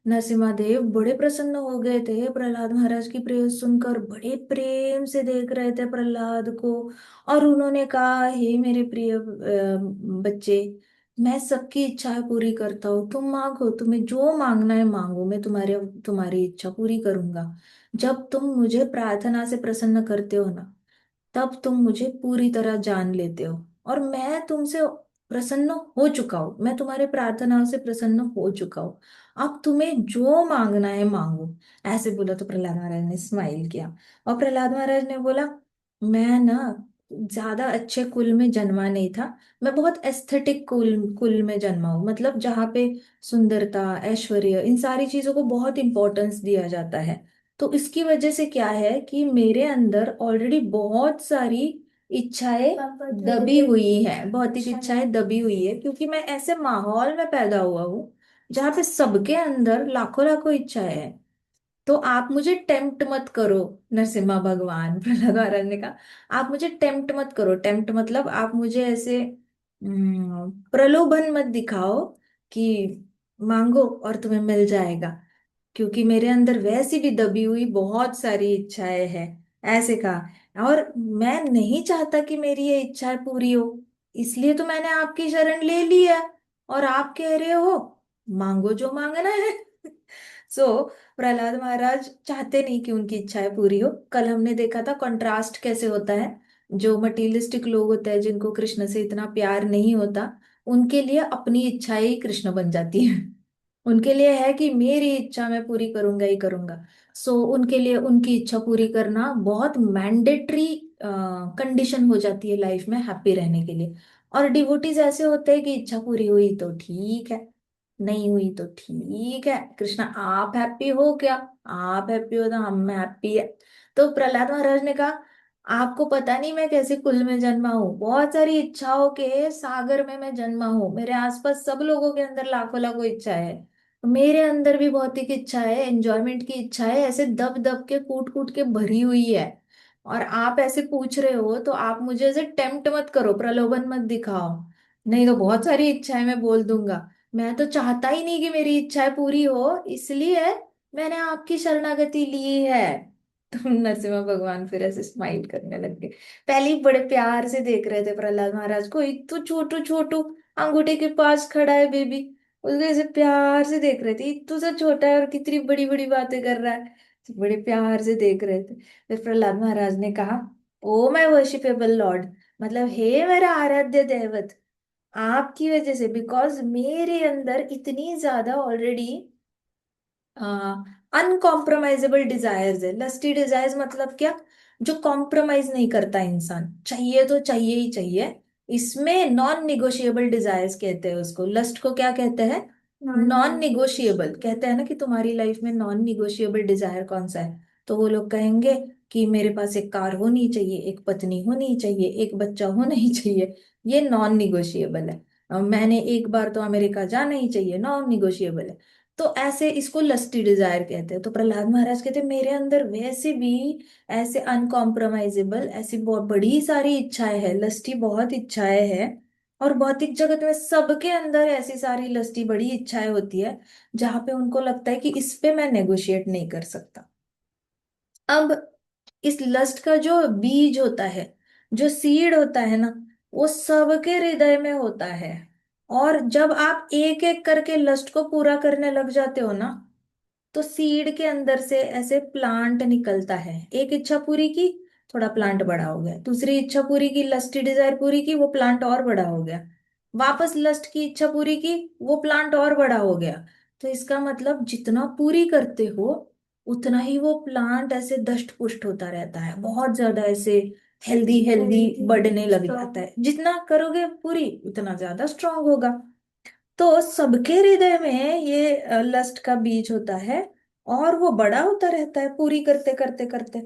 नरसिम्हा देव बड़े प्रसन्न हो गए थे प्रहलाद महाराज की प्रेयर सुनकर। बड़े प्रेम से देख रहे थे प्रहलाद को। और उन्होंने कहा, हे मेरे प्रिय बच्चे, मैं सबकी इच्छाएं पूरी करता हूँ। तुम मांगो, तुम्हें जो मांगना है मांगो, मैं तुम्हारी इच्छा पूरी करूंगा। जब तुम मुझे प्रार्थना से प्रसन्न करते हो ना, तब तुम मुझे पूरी तरह जान लेते हो। और मैं तुमसे प्रसन्न हो चुका हूँ, मैं तुम्हारे प्रार्थना से प्रसन्न हो चुका हूँ। अब तुम्हें जो मांगना है मांगो। ऐसे बोला तो प्रहलाद महाराज ने स्माइल किया। और प्रहलाद महाराज ने बोला, मैं ना ज्यादा अच्छे कुल में जन्मा नहीं था। मैं बहुत एस्थेटिक कुल कुल में जन्मा हूँ, मतलब जहाँ पे सुंदरता, ऐश्वर्य, इन सारी चीजों को बहुत इंपॉर्टेंस दिया जाता है। तो इसकी वजह से क्या है कि मेरे अंदर ऑलरेडी बहुत सारी इच्छाएं दबी हुई हैं, भौतिक इच्छाएं दबी हुई है, क्योंकि मैं ऐसे माहौल में पैदा हुआ हूँ जहाँ पे सबके अंदर लाखों लाखों इच्छाएं हैं। तो आप मुझे टेम्प्ट मत करो। नरसिम्हा भगवान प्रहलाद महाराज ने कहा, आप मुझे टेम्प्ट मत करो। टेम्प्ट मतलब आप मुझे ऐसे प्रलोभन मत दिखाओ कि मांगो और तुम्हें मिल जाएगा, क्योंकि मेरे अंदर वैसी भी दबी हुई बहुत सारी इच्छाएं हैं। ऐसे कहा। और मैं नहीं चाहता कि मेरी ये इच्छाएं पूरी हो, इसलिए तो मैंने आपकी शरण ले ली है। और आप कह रहे हो मांगो जो मांगना है। सो प्रहलाद महाराज चाहते नहीं कि उनकी इच्छाएं पूरी हो। कल हमने देखा था कंट्रास्ट कैसे होता है। जो मटीरियलिस्टिक लोग होते हैं, जिनको कृष्ण से इतना प्यार नहीं होता, उनके लिए अपनी इच्छाएं ही कृष्ण बन जाती है। उनके लिए है कि मेरी इच्छा मैं पूरी करूंगा ही करूंगा। सो उनके लिए उनकी इच्छा पूरी करना बहुत मैंडेटरी कंडीशन हो जाती है लाइफ में हैप्पी रहने के लिए। और डिवोटीज ऐसे होते हैं कि इच्छा पूरी हुई तो ठीक है, नहीं हुई तो ठीक है, कृष्णा आप हैप्पी हो क्या? आप हैप्पी हो तो हम हैप्पी है। तो प्रहलाद महाराज ने कहा, आपको पता नहीं मैं कैसे कुल में जन्मा हूँ, बहुत सारी इच्छाओं के सागर में मैं जन्मा हूँ। मेरे आसपास सब लोगों के अंदर लाखों लाखों इच्छा है, मेरे अंदर भी भौतिक इच्छा है, एंजॉयमेंट की इच्छा है, ऐसे दब दब के कूट कूट के भरी हुई है। और आप ऐसे पूछ रहे हो तो आप मुझे ऐसे टेम्प्ट मत करो, प्रलोभन मत दिखाओ, नहीं तो बहुत सारी इच्छाएं मैं बोल दूंगा। मैं तो चाहता ही नहीं कि मेरी इच्छाएं पूरी हो, इसलिए मैंने आपकी शरणागति ली है। तो नरसिम्हा भगवान फिर ऐसे स्माइल करने लग गए। पहले ही बड़े प्यार से देख रहे थे प्रहलाद महाराज को, एक तो छोटू छोटू अंगूठे के पास खड़ा है बेबी, उसको ऐसे प्यार से देख रहे थे, इतना सा छोटा है और कितनी बड़ी बड़ी बातें कर रहा है। तो बड़े प्यार से देख रहे थे। फिर प्रहलाद महाराज ने कहा, ओ माय वर्शिपेबल लॉर्ड, मतलब हे मेरा आराध्य दैवत, आपकी वजह से, बिकॉज मेरे अंदर इतनी ज्यादा ऑलरेडी अनकॉम्प्रोमाइजेबल डिजायर्स है। लस्टी डिजायर्स मतलब क्या? जो कॉम्प्रोमाइज नहीं करता इंसान, चाहिए तो चाहिए ही चाहिए। इसमें नॉन निगोशिएबल डिजायर्स कहते हैं उसको। लस्ट को क्या कहते हैं? नॉन निगोशिएबल कहते हैं ना, कि तुम्हारी लाइफ में नॉन निगोशिएबल डिजायर कौन सा है? तो वो लोग कहेंगे कि मेरे पास एक कार होनी चाहिए, एक पत्नी होनी चाहिए, एक बच्चा होना ही चाहिए। ये नॉन निगोशिएबल है। मैंने एक बार तो अमेरिका जाना ही चाहिए, नॉन निगोशिएबल है। तो ऐसे इसको लस्टी डिजायर कहते हैं। तो प्रहलाद महाराज कहते हैं, मेरे अंदर वैसे भी ऐसे अनकॉम्प्रोमाइजेबल ऐसी बहुत बड़ी सारी इच्छाएं हैं, लस्टी बहुत इच्छाएं हैं। और भौतिक जगत में सबके अंदर ऐसी सारी लस्टी बड़ी इच्छाएं होती है, जहां पे उनको लगता है कि इस पे मैं नेगोशिएट नहीं कर सकता। अब इस लस्ट का जो बीज होता है, जो सीड होता है ना, वो सबके हृदय में होता है। और जब आप एक एक करके लस्ट को पूरा करने लग जाते हो ना, तो सीड के अंदर से ऐसे प्लांट निकलता है। एक इच्छा पूरी की, थोड़ा प्लांट बड़ा हो गया। दूसरी इच्छा पूरी की, लस्टी डिजायर पूरी की, वो प्लांट और बड़ा हो गया। वापस लस्ट की इच्छा पूरी की, वो प्लांट और बड़ा हो गया। तो इसका मतलब जितना पूरी करते हो, उतना ही वो प्लांट ऐसे दष्ट पुष्ट होता रहता है, बहुत ज्यादा ऐसे हेल्दी हेल्दी बढ़ने लग जाता है। जितना करोगे पूरी, उतना ज्यादा स्ट्रांग होगा। तो सबके हृदय में ये लस्ट का बीज होता है, और वो बड़ा होता रहता है पूरी करते करते करते।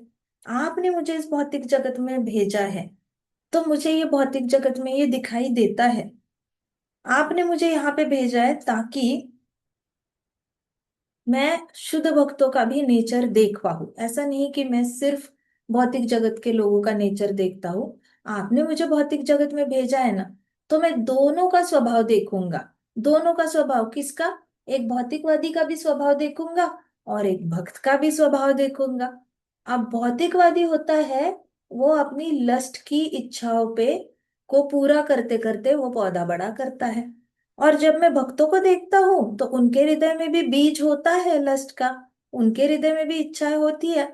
आपने मुझे इस भौतिक जगत में भेजा है, तो मुझे ये भौतिक जगत में ये दिखाई देता है। आपने मुझे यहाँ पे भेजा है ताकि मैं शुद्ध भक्तों का भी नेचर देख पाऊं। ऐसा नहीं कि मैं सिर्फ भौतिक जगत के लोगों का नेचर देखता हूँ। आपने मुझे भौतिक जगत में भेजा है ना, तो मैं दोनों का स्वभाव देखूंगा। दोनों का स्वभाव किसका? एक भौतिकवादी का भी स्वभाव देखूंगा और एक भक्त का भी स्वभाव देखूंगा। अब भौतिकवादी होता है, वो अपनी लस्ट की इच्छाओं पे को पूरा करते करते वो पौधा बड़ा करता है। और जब मैं भक्तों को देखता हूँ तो उनके हृदय में भी बीज होता है लस्ट का, उनके हृदय में भी इच्छाएं होती है,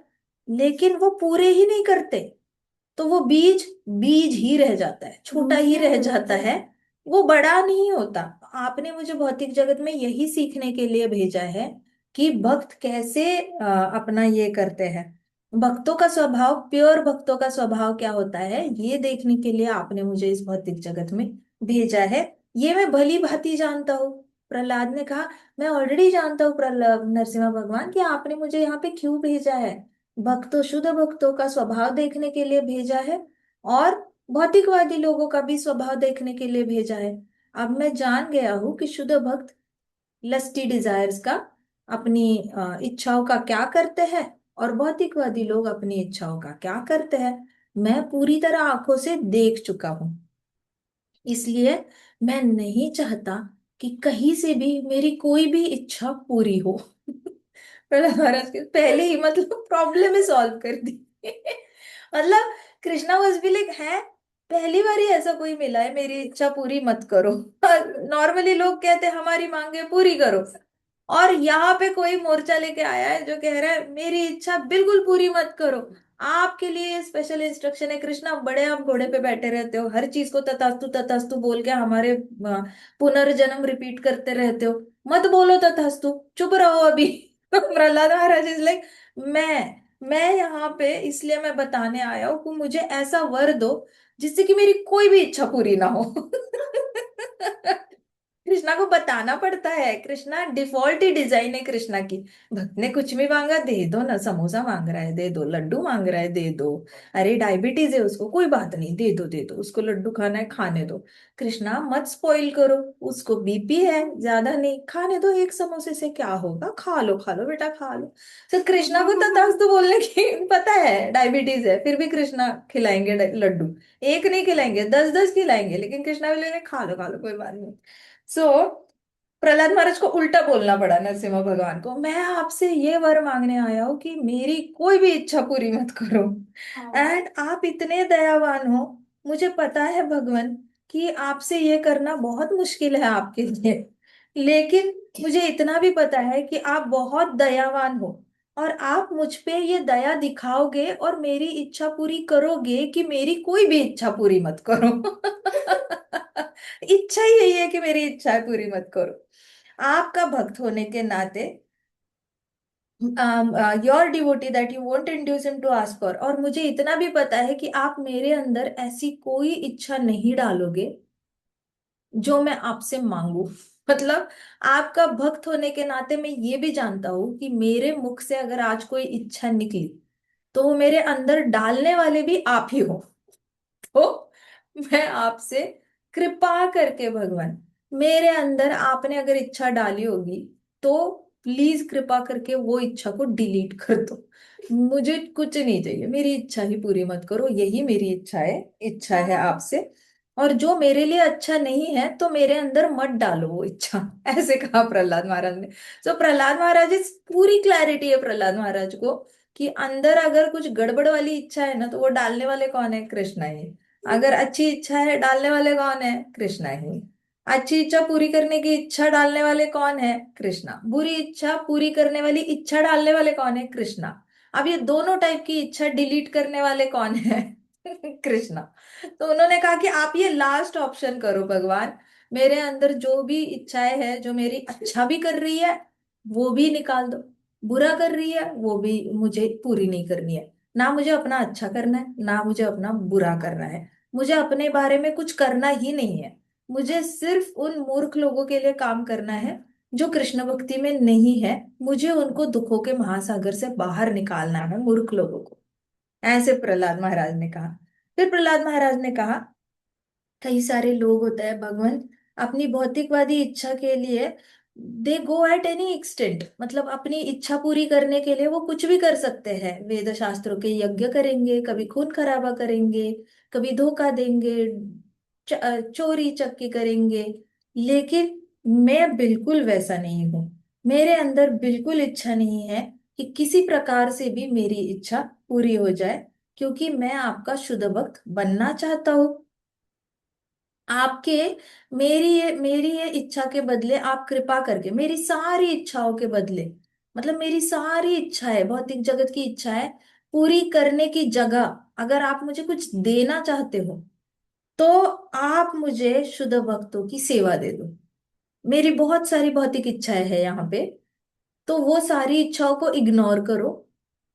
लेकिन वो पूरे ही नहीं करते। तो वो बीज बीज ही रह जाता है, छोटा ही रह जाता है, वो बड़ा नहीं होता। आपने मुझे भौतिक जगत में यही सीखने के लिए भेजा है कि भक्त कैसे अपना ये करते हैं। भक्तों का स्वभाव, प्योर भक्तों का स्वभाव क्या होता है, ये देखने के लिए आपने मुझे इस भौतिक जगत में भेजा है। ये मैं भली भांति जानता हूँ। प्रहलाद ने कहा, मैं ऑलरेडी जानता हूँ प्रहलाद, नरसिम्हा भगवान, कि आपने मुझे यहाँ पे क्यों भेजा है। भक्तों, शुद्ध भक्तों का स्वभाव देखने के लिए भेजा है, और भौतिकवादी लोगों का भी स्वभाव देखने के लिए भेजा है। अब मैं जान गया हूं कि शुद्ध भक्त लस्टी डिजायर्स का, अपनी इच्छाओं का क्या करते हैं, और भौतिकवादी लोग अपनी इच्छाओं का क्या करते हैं। मैं पूरी तरह आंखों से देख चुका हूं, इसलिए मैं नहीं चाहता कि कहीं से भी मेरी कोई भी इच्छा पूरी हो। प्रहलाद महाराज के पहले ही मतलब प्रॉब्लम ही सॉल्व कर दी। मतलब कृष्णा वाज भी लाइक, है पहली बार ही ऐसा कोई मिला है, मेरी इच्छा पूरी मत करो। नॉर्मली लोग कहते हैं हमारी मांगे पूरी करो, और यहाँ पे कोई मोर्चा लेके आया है जो कह रहा है मेरी इच्छा बिल्कुल पूरी मत करो। आपके लिए स्पेशल इंस्ट्रक्शन है कृष्णा, बड़े आप घोड़े पे बैठे रहते हो, हर चीज को तथास्तु तथास्तु बोल के हमारे पुनर्जन्म रिपीट करते रहते हो। मत बोलो तथास्तु, चुप रहो अभी। प्रहलाद महाराज इज लाइक, मैं यहाँ पे इसलिए मैं बताने आया हूँ कि मुझे ऐसा वर दो जिससे कि मेरी कोई भी इच्छा पूरी ना हो। कृष्णा को बताना पड़ता है, कृष्णा डिफॉल्ट ही डिजाइन है कृष्णा की। भक्त ने कुछ भी मांगा, दे दो ना, समोसा मांग रहा है दे दो, लड्डू मांग रहा है दे दो, अरे डायबिटीज है उसको, कोई बात नहीं, दे दो दे दो, उसको लड्डू खाना है खाने दो। कृष्णा मत स्पॉइल करो, उसको बीपी है, ज्यादा नहीं, खाने दो, एक समोसे से क्या होगा, खा लो बेटा खा लो। तो कृष्णा को तथास्तु बोलने की पता है डायबिटीज है, फिर भी कृष्णा खिलाएंगे लड्डू, एक नहीं खिलाएंगे, 10-10 खिलाएंगे, लेकिन कृष्णा बोलेंगे खा लो कोई बात नहीं। सो प्रहलाद महाराज को उल्टा बोलना पड़ा नरसिम्हा भगवान को, मैं आपसे ये वर मांगने आया हूँ कि मेरी कोई भी इच्छा पूरी मत करो। एंड आप इतने दयावान हो, मुझे पता है भगवान कि आपसे ये करना बहुत मुश्किल है आपके लिए, लेकिन मुझे इतना भी पता है कि आप बहुत दयावान हो, और आप मुझ पे ये दया दिखाओगे और मेरी इच्छा पूरी करोगे कि मेरी कोई भी इच्छा पूरी मत करो। इच्छा ही यही है कि मेरी इच्छा पूरी मत करो। आपका भक्त होने के नाते, your devotee that you won't induce him to ask for, और मुझे इतना भी पता है कि आप मेरे अंदर ऐसी कोई इच्छा नहीं डालोगे जो मैं आपसे मांगू। मतलब आपका भक्त होने के नाते मैं ये भी जानता हूं कि मेरे मुख से अगर आज कोई इच्छा निकली तो वो मेरे अंदर डालने वाले भी आप ही हो। तो मैं आपसे कृपा करके भगवान, मेरे अंदर आपने अगर इच्छा डाली होगी तो प्लीज कृपा करके वो इच्छा को डिलीट कर दो। मुझे कुछ नहीं चाहिए, मेरी इच्छा ही पूरी मत करो, यही मेरी इच्छा है आपसे। और जो मेरे लिए अच्छा नहीं है तो मेरे अंदर मत डालो वो इच्छा। ऐसे कहा प्रहलाद महाराज ने। तो प्रहलाद महाराज इस पूरी क्लैरिटी है प्रहलाद महाराज को कि अंदर अगर कुछ गड़बड़ वाली इच्छा है ना तो वो डालने वाले कौन है, कृष्णा ही। अगर अच्छी इच्छा है, डालने वाले कौन है, कृष्णा ही। अच्छी इच्छा पूरी करने की इच्छा डालने वाले कौन है, कृष्णा। बुरी इच्छा पूरी करने वाली इच्छा डालने वाले कौन है, कृष्णा। अब ये दोनों टाइप की इच्छा डिलीट करने वाले कौन है, कृष्णा। तो उन्होंने कहा कि आप ये लास्ट ऑप्शन करो भगवान, मेरे अंदर जो भी इच्छाएं है, जो मेरी अच्छा भी कर रही है वो भी निकाल दो, बुरा कर रही है वो भी मुझे पूरी नहीं करनी है। ना मुझे अपना अच्छा करना है, ना मुझे अपना बुरा करना है, मुझे अपने बारे में कुछ करना ही नहीं है। मुझे सिर्फ उन मूर्ख लोगों के लिए काम करना है जो कृष्ण भक्ति में नहीं है, मुझे उनको दुखों के महासागर से बाहर निकालना है, मूर्ख लोगों को। ऐसे प्रहलाद महाराज ने कहा। फिर प्रहलाद महाराज ने कहा, कई सारे लोग होते हैं भगवान, अपनी भौतिकवादी इच्छा के लिए दे गो एट एनी एक्सटेंट, मतलब अपनी इच्छा पूरी करने के लिए वो कुछ भी कर सकते हैं, वेद शास्त्रों के यज्ञ करेंगे, कभी खून खराबा करेंगे, कभी धोखा देंगे, चोरी चक्की करेंगे, लेकिन मैं बिल्कुल वैसा नहीं हूं। मेरे अंदर बिल्कुल इच्छा नहीं है कि किसी प्रकार से भी मेरी इच्छा पूरी हो जाए, क्योंकि मैं आपका शुद्ध भक्त बनना चाहता हूँ। आपके मेरी ये इच्छा के बदले आप कृपा करके मेरी सारी इच्छाओं के बदले, मतलब मेरी सारी इच्छाएं, भौतिक जगत की इच्छाएं पूरी करने की जगह, अगर आप मुझे कुछ देना चाहते हो तो आप मुझे शुद्ध भक्तों की सेवा दे दो। मेरी बहुत सारी भौतिक इच्छाएं हैं यहाँ पे, तो वो सारी इच्छाओं को इग्नोर करो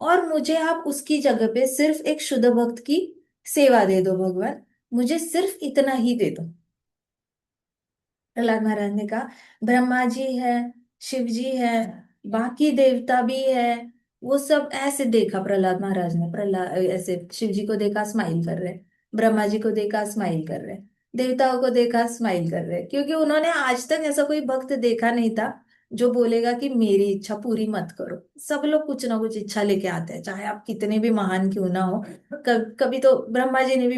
और मुझे आप उसकी जगह पे सिर्फ एक शुद्ध भक्त की सेवा दे दो भगवान। मुझे सिर्फ इतना ही दे दो। प्रहलाद महाराज ने कहा, ब्रह्मा जी है, शिव जी है, बाकी देवता भी है। वो सब ऐसे देखा प्रहलाद महाराज ने, प्रहलाद ऐसे शिव जी को देखा स्माइल कर रहे, ब्रह्मा जी को देखा स्माइल कर रहे, देवताओं को देखा स्माइल कर रहे, क्योंकि उन्होंने आज तक ऐसा कोई भक्त देखा नहीं था जो बोलेगा कि मेरी इच्छा पूरी मत करो। सब लोग कुछ ना कुछ इच्छा लेके आते हैं, चाहे आप कितने भी महान क्यों ना हो। कभी तो ब्रह्मा जी ने भी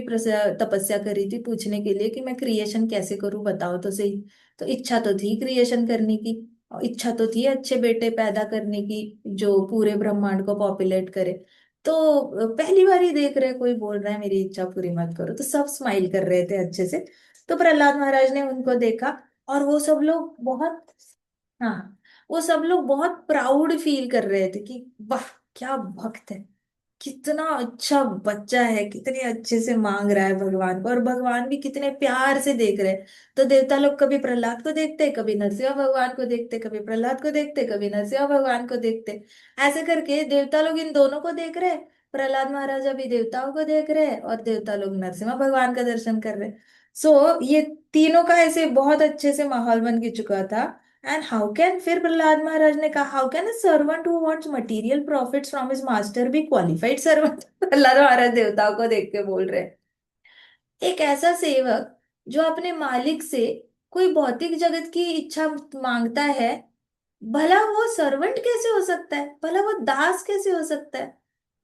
तपस्या करी थी पूछने के लिए कि मैं क्रिएशन कैसे करूं, बताओ तो सही। तो इच्छा तो थी क्रिएशन करने की, और इच्छा तो थी अच्छे बेटे पैदा करने की जो पूरे ब्रह्मांड को पॉपुलेट करे। तो पहली बार ही देख रहे कोई बोल रहा है मेरी इच्छा पूरी मत करो, तो सब स्माइल कर रहे थे अच्छे से। तो प्रहलाद महाराज ने उनको देखा, और वो सब लोग बहुत, हाँ, वो सब लोग बहुत प्राउड फील कर रहे थे कि वाह, क्या भक्त है, कितना अच्छा बच्चा है, कितने अच्छे से मांग रहा है भगवान को, और भगवान भी कितने प्यार से देख रहे हैं। तो देवता लोग कभी प्रहलाद को देखते, कभी नरसिंह भगवान को देखते, कभी प्रहलाद को देखते, कभी नरसिंह भगवान को देखते। ऐसे करके देवता लोग इन दोनों को देख रहे हैं, प्रहलाद महाराज अभी देवताओं को देख रहे हैं, और देवता लोग नरसिंह भगवान का दर्शन कर रहे हैं। सो ये तीनों का ऐसे बहुत अच्छे से माहौल बन के चुका था। एंड हाउ कैन, फिर प्रहलाद महाराज ने कहा, how can a servant who wants material profits from his master be qualified servant. Prahlad Maharaj देवताओं को देख के बोल रहे हैं, एक ऐसा सेवक जो अपने मालिक से कोई भौतिक जगत की इच्छा मांगता है, भला वो सर्वेंट कैसे हो सकता है, भला वो दास कैसे हो सकता है।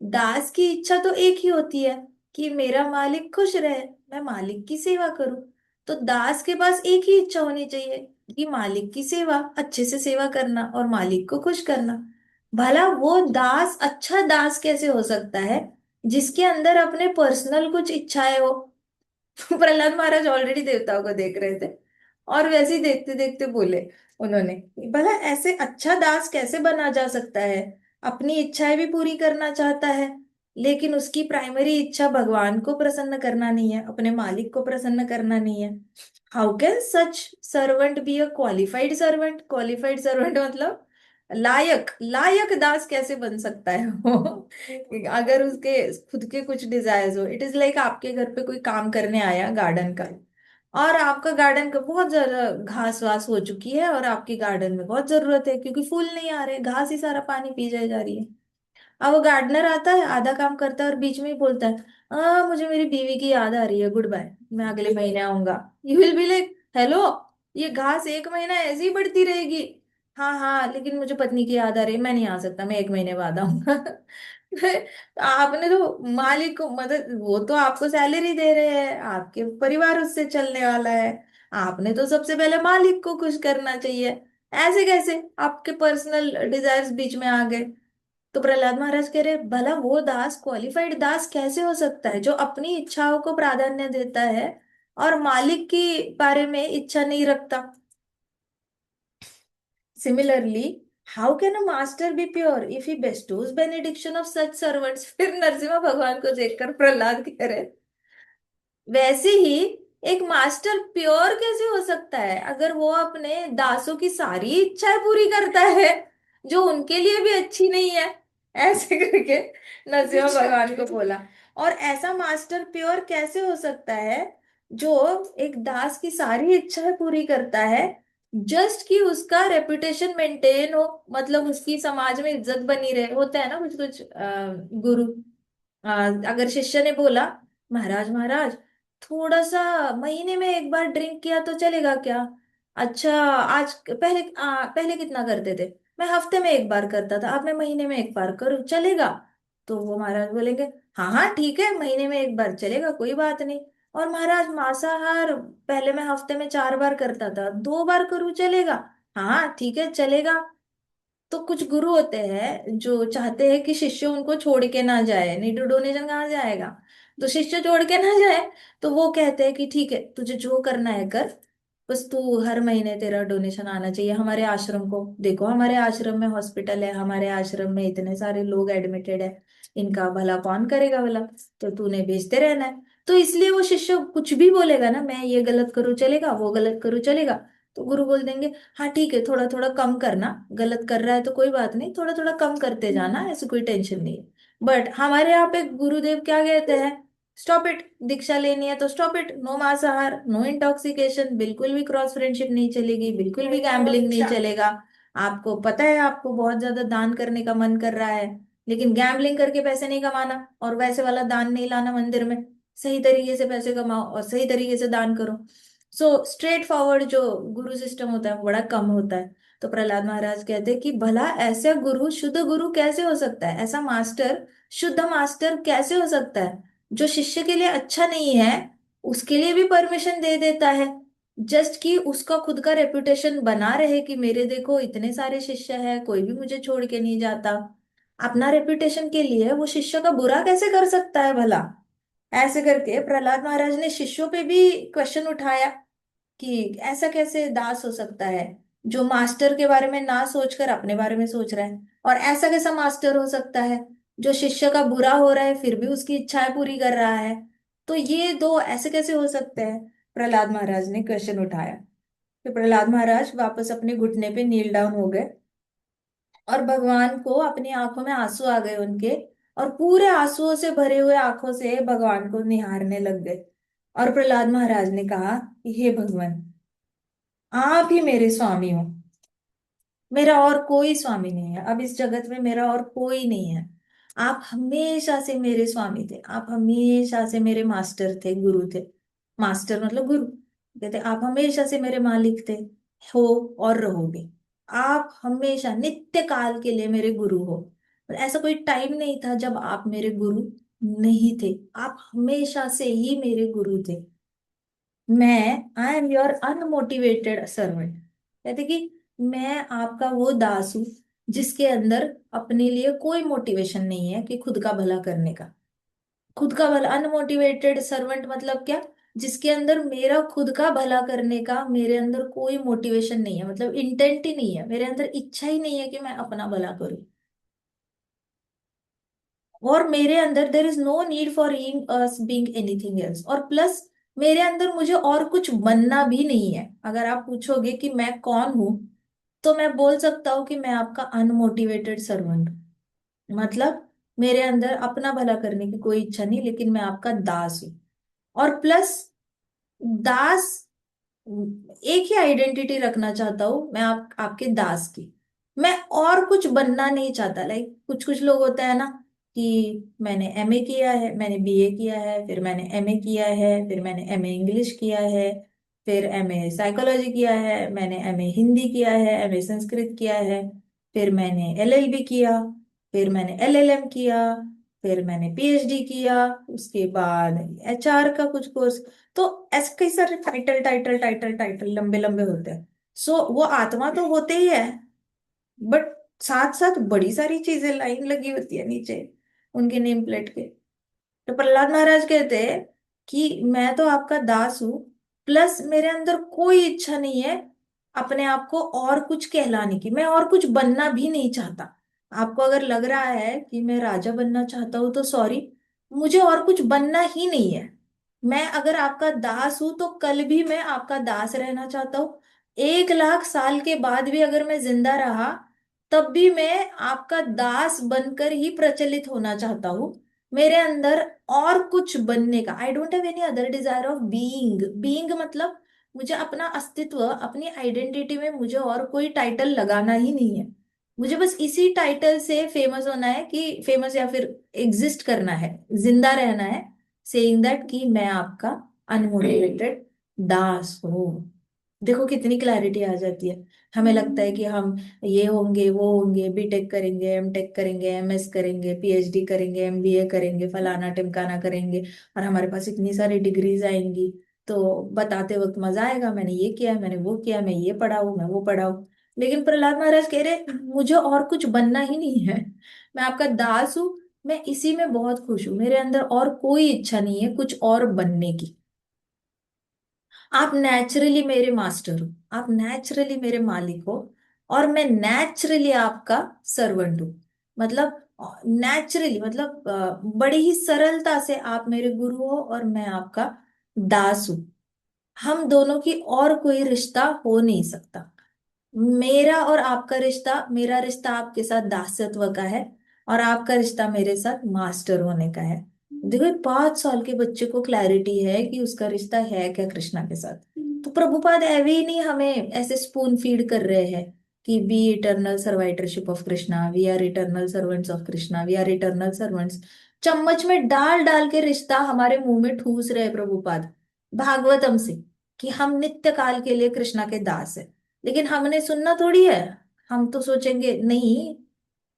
दास की इच्छा तो एक ही होती है कि मेरा मालिक खुश रहे, मैं मालिक की सेवा करूं। तो दास के पास एक ही इच्छा होनी चाहिए कि मालिक की सेवा, अच्छे से सेवा करना और मालिक को खुश करना। भला वो दास अच्छा दास कैसे हो सकता है जिसके अंदर अपने पर्सनल कुछ इच्छाएं हो। प्रहलाद महाराज ऑलरेडी देवताओं को देख रहे थे, और वैसे ही देखते देखते बोले उन्होंने, भला ऐसे अच्छा दास कैसे बना जा सकता है, अपनी इच्छाएं भी पूरी करना चाहता है, लेकिन उसकी प्राइमरी इच्छा भगवान को प्रसन्न करना नहीं है, अपने मालिक को प्रसन्न करना नहीं है। How can such servant be a qualified servant. Qualified servant मतलब लायक, लायक दास कैसे बन सकता है वो। अगर उसके खुद के कुछ डिजायर्स हो, इट इज लाइक आपके घर पे कोई काम करने आया गार्डन का, और आपका गार्डन का बहुत ज्यादा घास वास हो चुकी है, और आपके गार्डन में बहुत जरूरत है क्योंकि फूल नहीं आ रहे, घास ही सारा पानी पी जाए जा रही है। अब वो गार्डनर आता है, आधा काम करता है और बीच में ही बोलता है, मुझे मेरी बीवी की याद आ रही है, गुड बाय, मैं अगले महीने आऊंगा। You will be like, hello, ये घास एक महीना ऐसे ही बढ़ती रहेगी। हाँ हाँ, लेकिन मुझे पत्नी की याद आ रही है, मैं नहीं आ सकता, मैं एक महीने बाद आऊंगा। आपने तो मालिक को मदद, वो तो आपको सैलरी दे रहे हैं, आपके परिवार उससे चलने वाला है, आपने तो सबसे पहले मालिक को खुश करना चाहिए। ऐसे कैसे आपके पर्सनल डिजायर्स बीच में आ गए। तो प्रहलाद महाराज कह रहे, भला वो दास क्वालिफाइड दास कैसे हो सकता है जो अपनी इच्छाओं को प्राधान्य देता है और मालिक के बारे में इच्छा नहीं रखता। Similarly, how can a master be pure if he bestows benediction of such servants. फिर नरसिम्हा भगवान को देखकर प्रहलाद कह रहे, वैसे ही एक मास्टर प्योर कैसे हो सकता है अगर वो अपने दासों की सारी इच्छाएं पूरी करता है जो उनके लिए भी अच्छी नहीं है। ऐसे करके नरसिम्हा भगवान को बोला। और ऐसा मास्टर प्योर कैसे हो सकता है जो एक दास की सारी इच्छाएं पूरी करता है, जस्ट कि उसका रेपुटेशन मेंटेन हो, मतलब उसकी समाज में इज्जत बनी रहे। होता है ना कुछ कुछ गुरु, अगर शिष्य ने बोला, महाराज महाराज, थोड़ा सा महीने में एक बार ड्रिंक किया तो चलेगा क्या। अच्छा, आज पहले कितना करते थे, मैं हफ्ते में एक बार करता था, अब मैं महीने में एक बार करूँ, चलेगा। तो वो महाराज बोलेंगे, हाँ हाँ ठीक है, महीने में एक बार चलेगा, कोई बात नहीं। और महाराज मांसाहार पहले मैं हफ्ते में 4 बार करता था, 2 बार करूँ चलेगा? हाँ ठीक है चलेगा। तो कुछ गुरु होते हैं जो चाहते हैं कि शिष्य उनको छोड़ के ना जाए, नहीं तो डोनेशन कहाँ जाएगा। तो शिष्य छोड़ के ना जाए, तो वो कहते हैं कि ठीक है तुझे जो करना है कर, बस तू हर महीने तेरा डोनेशन आना चाहिए हमारे आश्रम को। देखो हमारे आश्रम में हॉस्पिटल है, हमारे आश्रम में इतने सारे लोग एडमिटेड है, इनका भला कौन करेगा भला, तो तूने भेजते रहना है। तो इसलिए वो शिष्य कुछ भी बोलेगा ना, मैं ये गलत करूँ चलेगा, वो गलत करूँ चलेगा, तो गुरु बोल देंगे हाँ ठीक है थोड़ा थोड़ा कम करना, गलत कर रहा है तो कोई बात नहीं, थोड़ा थोड़ा कम करते जाना, ऐसे कोई टेंशन नहीं है। बट हमारे यहाँ पे गुरुदेव क्या कहते हैं, स्टॉप इट, दीक्षा लेनी है तो स्टॉप इट, नो मांसाहार, नो इंटॉक्सिकेशन, बिल्कुल भी क्रॉस फ्रेंडशिप नहीं चलेगी, बिल्कुल भी गैम्बलिंग नहीं चलेगा। आपको पता है आपको बहुत ज्यादा दान करने का मन कर रहा है, लेकिन गैम्बलिंग करके पैसे नहीं कमाना, और वैसे वाला दान नहीं लाना मंदिर में, सही तरीके से पैसे कमाओ और सही तरीके से दान करो। सो स्ट्रेट फॉरवर्ड जो गुरु सिस्टम होता है वो बड़ा कम होता है। तो प्रहलाद महाराज कहते हैं कि भला ऐसा गुरु, शुद्ध गुरु कैसे हो सकता है, ऐसा मास्टर, शुद्ध मास्टर कैसे हो सकता है जो शिष्य के लिए अच्छा नहीं है उसके लिए भी परमिशन दे देता है, जस्ट कि उसका खुद का रेपुटेशन बना रहे कि मेरे देखो इतने सारे शिष्य हैं, कोई भी मुझे छोड़ के नहीं जाता। अपना रेपुटेशन के लिए वो शिष्य का बुरा कैसे कर सकता है भला। ऐसे करके प्रहलाद महाराज ने शिष्यों पे भी क्वेश्चन उठाया कि ऐसा कैसे दास हो सकता है जो मास्टर के बारे में ना सोचकर अपने बारे में सोच रहा है, और ऐसा कैसा मास्टर हो सकता है जो शिष्य का बुरा हो रहा है फिर भी उसकी इच्छाएं पूरी कर रहा है। तो ये दो ऐसे कैसे हो सकते हैं, प्रहलाद महाराज ने क्वेश्चन उठाया। तो प्रहलाद महाराज वापस अपने घुटने पे नील डाउन हो गए, और भगवान को अपनी आंखों में आंसू आ गए उनके, और पूरे आंसुओं से भरे हुए आंखों से भगवान को निहारने लग गए। और प्रहलाद महाराज ने कहा कि हे भगवान, आप ही मेरे स्वामी हो, मेरा और कोई स्वामी नहीं है, अब इस जगत में मेरा और कोई नहीं है। आप हमेशा से मेरे स्वामी थे, आप हमेशा से मेरे मास्टर थे, गुरु थे। मास्टर मतलब गुरु, कहते आप हमेशा से मेरे मालिक थे, हो और रहोगे। आप हमेशा नित्य काल के लिए मेरे गुरु हो, और ऐसा कोई टाइम नहीं था जब आप मेरे गुरु नहीं थे, आप हमेशा से ही मेरे गुरु थे। मैं I am your unmotivated servant, कहते कि मैं आपका वो दास हूं जिसके अंदर अपने लिए कोई मोटिवेशन नहीं है कि खुद का भला करने का। खुद का भला, अनमोटिवेटेड सर्वेंट मतलब क्या, जिसके अंदर मेरा खुद का भला करने का मेरे अंदर कोई मोटिवेशन नहीं है, मतलब इंटेंट ही नहीं है, मेरे अंदर इच्छा ही नहीं है कि मैं अपना भला करूं। और मेरे अंदर there is no need for being anything else, और प्लस मेरे अंदर मुझे और कुछ बनना भी नहीं है। अगर आप पूछोगे कि मैं कौन हूं, तो मैं बोल सकता हूँ कि मैं आपका अनमोटिवेटेड सर्वेंट हूँ। मतलब मेरे अंदर अपना भला करने की कोई इच्छा नहीं, लेकिन मैं आपका दास हूँ। और प्लस दास, एक ही आइडेंटिटी रखना चाहता हूँ मैं आपके दास की, मैं और कुछ बनना नहीं चाहता। लाइक कुछ कुछ लोग होता है ना कि मैंने एमए किया है, मैंने बीए किया है, फिर मैंने एमए किया है, फिर मैंने एमए इंग्लिश किया है, फिर एमए साइकोलॉजी किया है, मैंने एमए हिंदी किया है, एमए संस्कृत किया है, फिर मैंने एलएलबी किया, फिर मैंने एलएलएम किया, फिर मैंने पीएचडी किया, उसके बाद एचआर का कुछ कोर्स। तो ऐसे कई सारे टाइटल टाइटल टाइटल टाइटल लंबे लंबे होते हैं। सो वो आत्मा तो होते ही है, बट साथ साथ बड़ी सारी चीजें लाइन लगी होती है नीचे उनके नेम प्लेट के। तो प्रहलाद महाराज कहते हैं कि मैं तो आपका दास हूं, प्लस मेरे अंदर कोई इच्छा नहीं है अपने आप को और कुछ कहलाने की, मैं और कुछ बनना भी नहीं चाहता। आपको अगर लग रहा है कि मैं राजा बनना चाहता हूँ तो सॉरी, मुझे और कुछ बनना ही नहीं है। मैं अगर आपका दास हूं तो कल भी मैं आपका दास रहना चाहता हूँ, 1 लाख साल के बाद भी अगर मैं जिंदा रहा तब भी मैं आपका दास बनकर ही प्रचलित होना चाहता हूँ। मेरे अंदर और कुछ बनने का, I don't have any other desire of being. Being मतलब मुझे अपना अस्तित्व, अपनी आइडेंटिटी में मुझे और कोई टाइटल लगाना ही नहीं है। मुझे बस इसी टाइटल से फेमस होना है, कि फेमस या फिर एग्जिस्ट करना है, जिंदा रहना है, सेइंग दैट कि मैं आपका अनमोटिवेटेड दास हूँ। देखो कितनी क्लैरिटी आ जाती है। हमें लगता है कि हम ये होंगे वो होंगे, बीटेक करेंगे, एमटेक करेंगे, एमएस करेंगे, पीएचडी करेंगे, एमबीए करेंगे, फलाना टिमकाना करेंगे, और हमारे पास इतनी सारी डिग्रीज आएंगी। तो बताते वक्त मजा आएगा, मैंने ये किया, मैंने वो किया, मैं ये पढ़ा हूँ, मैं वो पढ़ा हूँ। लेकिन प्रहलाद महाराज कह रहे मुझे और कुछ बनना ही नहीं है, मैं आपका दास हूँ, मैं इसी में बहुत खुश हूँ, मेरे अंदर और कोई इच्छा नहीं है कुछ और बनने की। आप नेचुरली मेरे मास्टर हो, आप नेचुरली मेरे मालिक हो, और मैं नेचुरली आपका सर्वेंट हूँ। मतलब नेचुरली, मतलब बड़ी ही सरलता से आप मेरे गुरु हो और मैं आपका दास हूँ। हम दोनों की और कोई रिश्ता हो नहीं सकता। मेरा और आपका रिश्ता, मेरा रिश्ता आपके साथ दासत्व का है, और आपका रिश्ता मेरे साथ मास्टर होने का है। देखो ये 5 साल के बच्चे को क्लैरिटी है कि उसका रिश्ता है क्या कृष्णा के साथ। तो प्रभुपाद एवे ही नहीं हमें ऐसे स्पून फीड कर रहे हैं कि be eternal servitorship of Krishna, we are eternal servants of Krishna, we are eternal servants. चम्मच में डाल डाल के रिश्ता हमारे मुंह में ठूस रहे हैं प्रभुपाद भागवतम से, कि हम नित्य काल के लिए कृष्णा के दास है। लेकिन हमने सुनना थोड़ी है। हम तो सोचेंगे नहीं,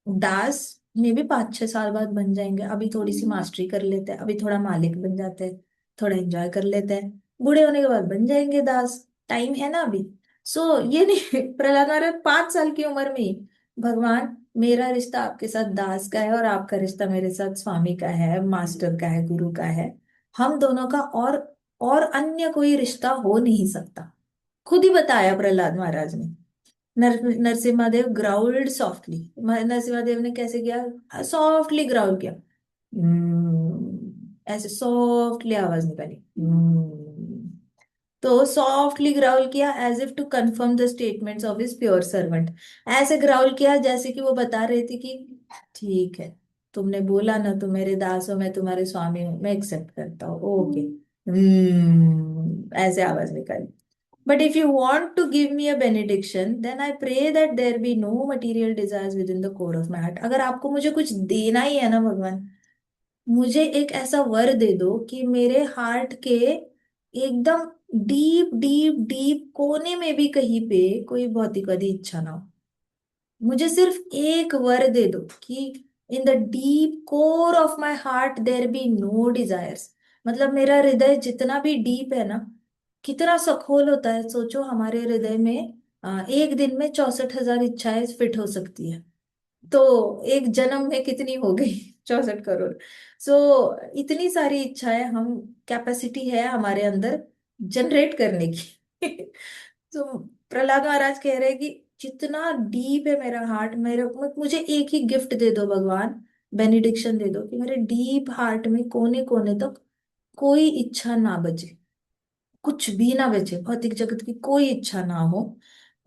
दास में भी 5-6 साल बाद बन जाएंगे, अभी थोड़ी सी मास्टरी कर लेते हैं, अभी थोड़ा मालिक बन जाते हैं, थोड़ा एंजॉय कर लेते हैं, बूढ़े होने के बाद बन जाएंगे दास, टाइम है ना अभी। सो ये नहीं प्रहलाद महाराज 5 साल की उम्र में ही, भगवान मेरा रिश्ता आपके साथ दास का है और आपका रिश्ता मेरे साथ स्वामी का है, मास्टर का है, गुरु का है। हम दोनों का और अन्य कोई रिश्ता हो नहीं सकता। खुद ही बताया प्रहलाद महाराज ने। नरसिम्हादेव ग्राउल्ड सॉफ्टली। नरसिम्हादेव ने कैसे किया, सॉफ्टली ग्राउल किया। ऐसे सॉफ्टली आवाज निकाली। तो सॉफ्टली ग्राउल किया as if to confirm the statements of his pure servant. ऐसे ग्राउल किया जैसे कि वो बता रहे थे कि ठीक है, तुमने बोला ना तुम मेरे दास हो, मैं तुम्हारे स्वामी हूँ, मैं एक्सेप्ट करता हूँ, ओके। ऐसे आवाज निकाली। But if you want to give me a benediction, then I pray that there be no material desires within the core of my heart. अगर आपको मुझे कुछ देना ही है ना भगवान, मुझे एक ऐसा वर दे दो कि मेरे हार्ट के एकदम डीप डीप डीप कोने में भी कहीं पे कोई भौतिकवादी इच्छा ना हो। मुझे सिर्फ एक वर दे दो कि in the deep core of my heart there be no desires. मतलब मेरा हृदय जितना भी डीप है ना, कितना सखोल होता है सोचो, हमारे हृदय में एक दिन में 64,000 इच्छाएं फिट हो सकती है। तो एक जन्म में कितनी हो गई 64 करोड़। सो इतनी सारी इच्छाएं हम, कैपेसिटी है हमारे अंदर जनरेट करने की तो प्रहलाद महाराज कह रहे हैं कि जितना डीप है मेरा हार्ट, मेरे मुझे एक ही गिफ्ट दे दो भगवान, बेनिडिक्शन दे दो कि मेरे डीप हार्ट में कोने कोने तक कोई इच्छा ना बचे, कुछ भी ना बचे, भौतिक जगत की कोई इच्छा ना हो।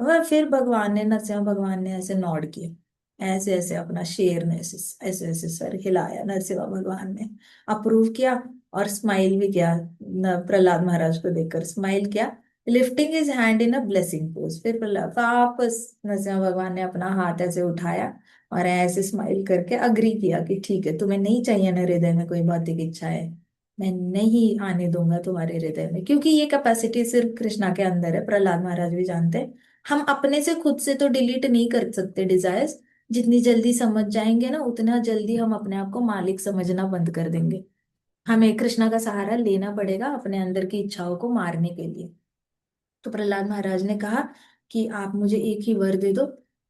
वह फिर भगवान ने, नरसिंह भगवान ने ऐसे नॉड किया, ऐसे ऐसे अपना शेर ने ऐसे ऐसे ऐसे सर हिलाया, नरसिंह भगवान ने अप्रूव किया, और स्माइल भी किया, प्रहलाद महाराज को देखकर स्माइल किया, lifting his hand in a blessing pose. फिर प्रहलाद वापस नरसिंह भगवान ने अपना हाथ ऐसे उठाया और ऐसे स्माइल करके अग्री किया कि ठीक है, तुम्हें नहीं चाहिए ना हृदय में कोई भौतिक इच्छा है, मैं नहीं आने दूंगा तुम्हारे हृदय में, क्योंकि ये कैपेसिटी सिर्फ कृष्णा के अंदर है, प्रहलाद महाराज भी जानते हैं। हम अपने से खुद से तो डिलीट नहीं कर सकते डिजायर्स। जितनी जल्दी समझ जाएंगे ना, उतना जल्दी हम अपने आप को मालिक समझना बंद कर देंगे। हमें कृष्णा का सहारा लेना पड़ेगा अपने अंदर की इच्छाओं को मारने के लिए। तो प्रहलाद महाराज ने कहा कि आप मुझे एक ही वर दे दो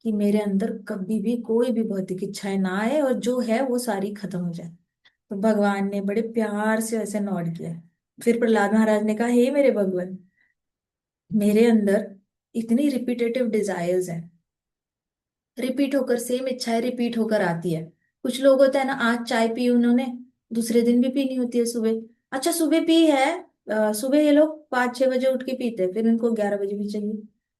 कि मेरे अंदर कभी भी कोई भी भौतिक इच्छाएं ना आए, और जो है वो सारी खत्म हो जाए। तो भगवान ने बड़े प्यार से ऐसे नॉड किया। फिर प्रहलाद महाराज ने कहा, हे मेरे भगवान, मेरे अंदर इतनी रिपीटेटिव डिजायर्स हैं, रिपीट होकर सेम इच्छाएं रिपीट होकर आती है। कुछ लोग होता है ना, आज चाय पी उन्होंने, दूसरे दिन भी पीनी होती है सुबह। अच्छा सुबह पी है, सुबह ये लोग 5-6 बजे उठ के पीते हैं, फिर इनको 11 बजे भी चाहिए,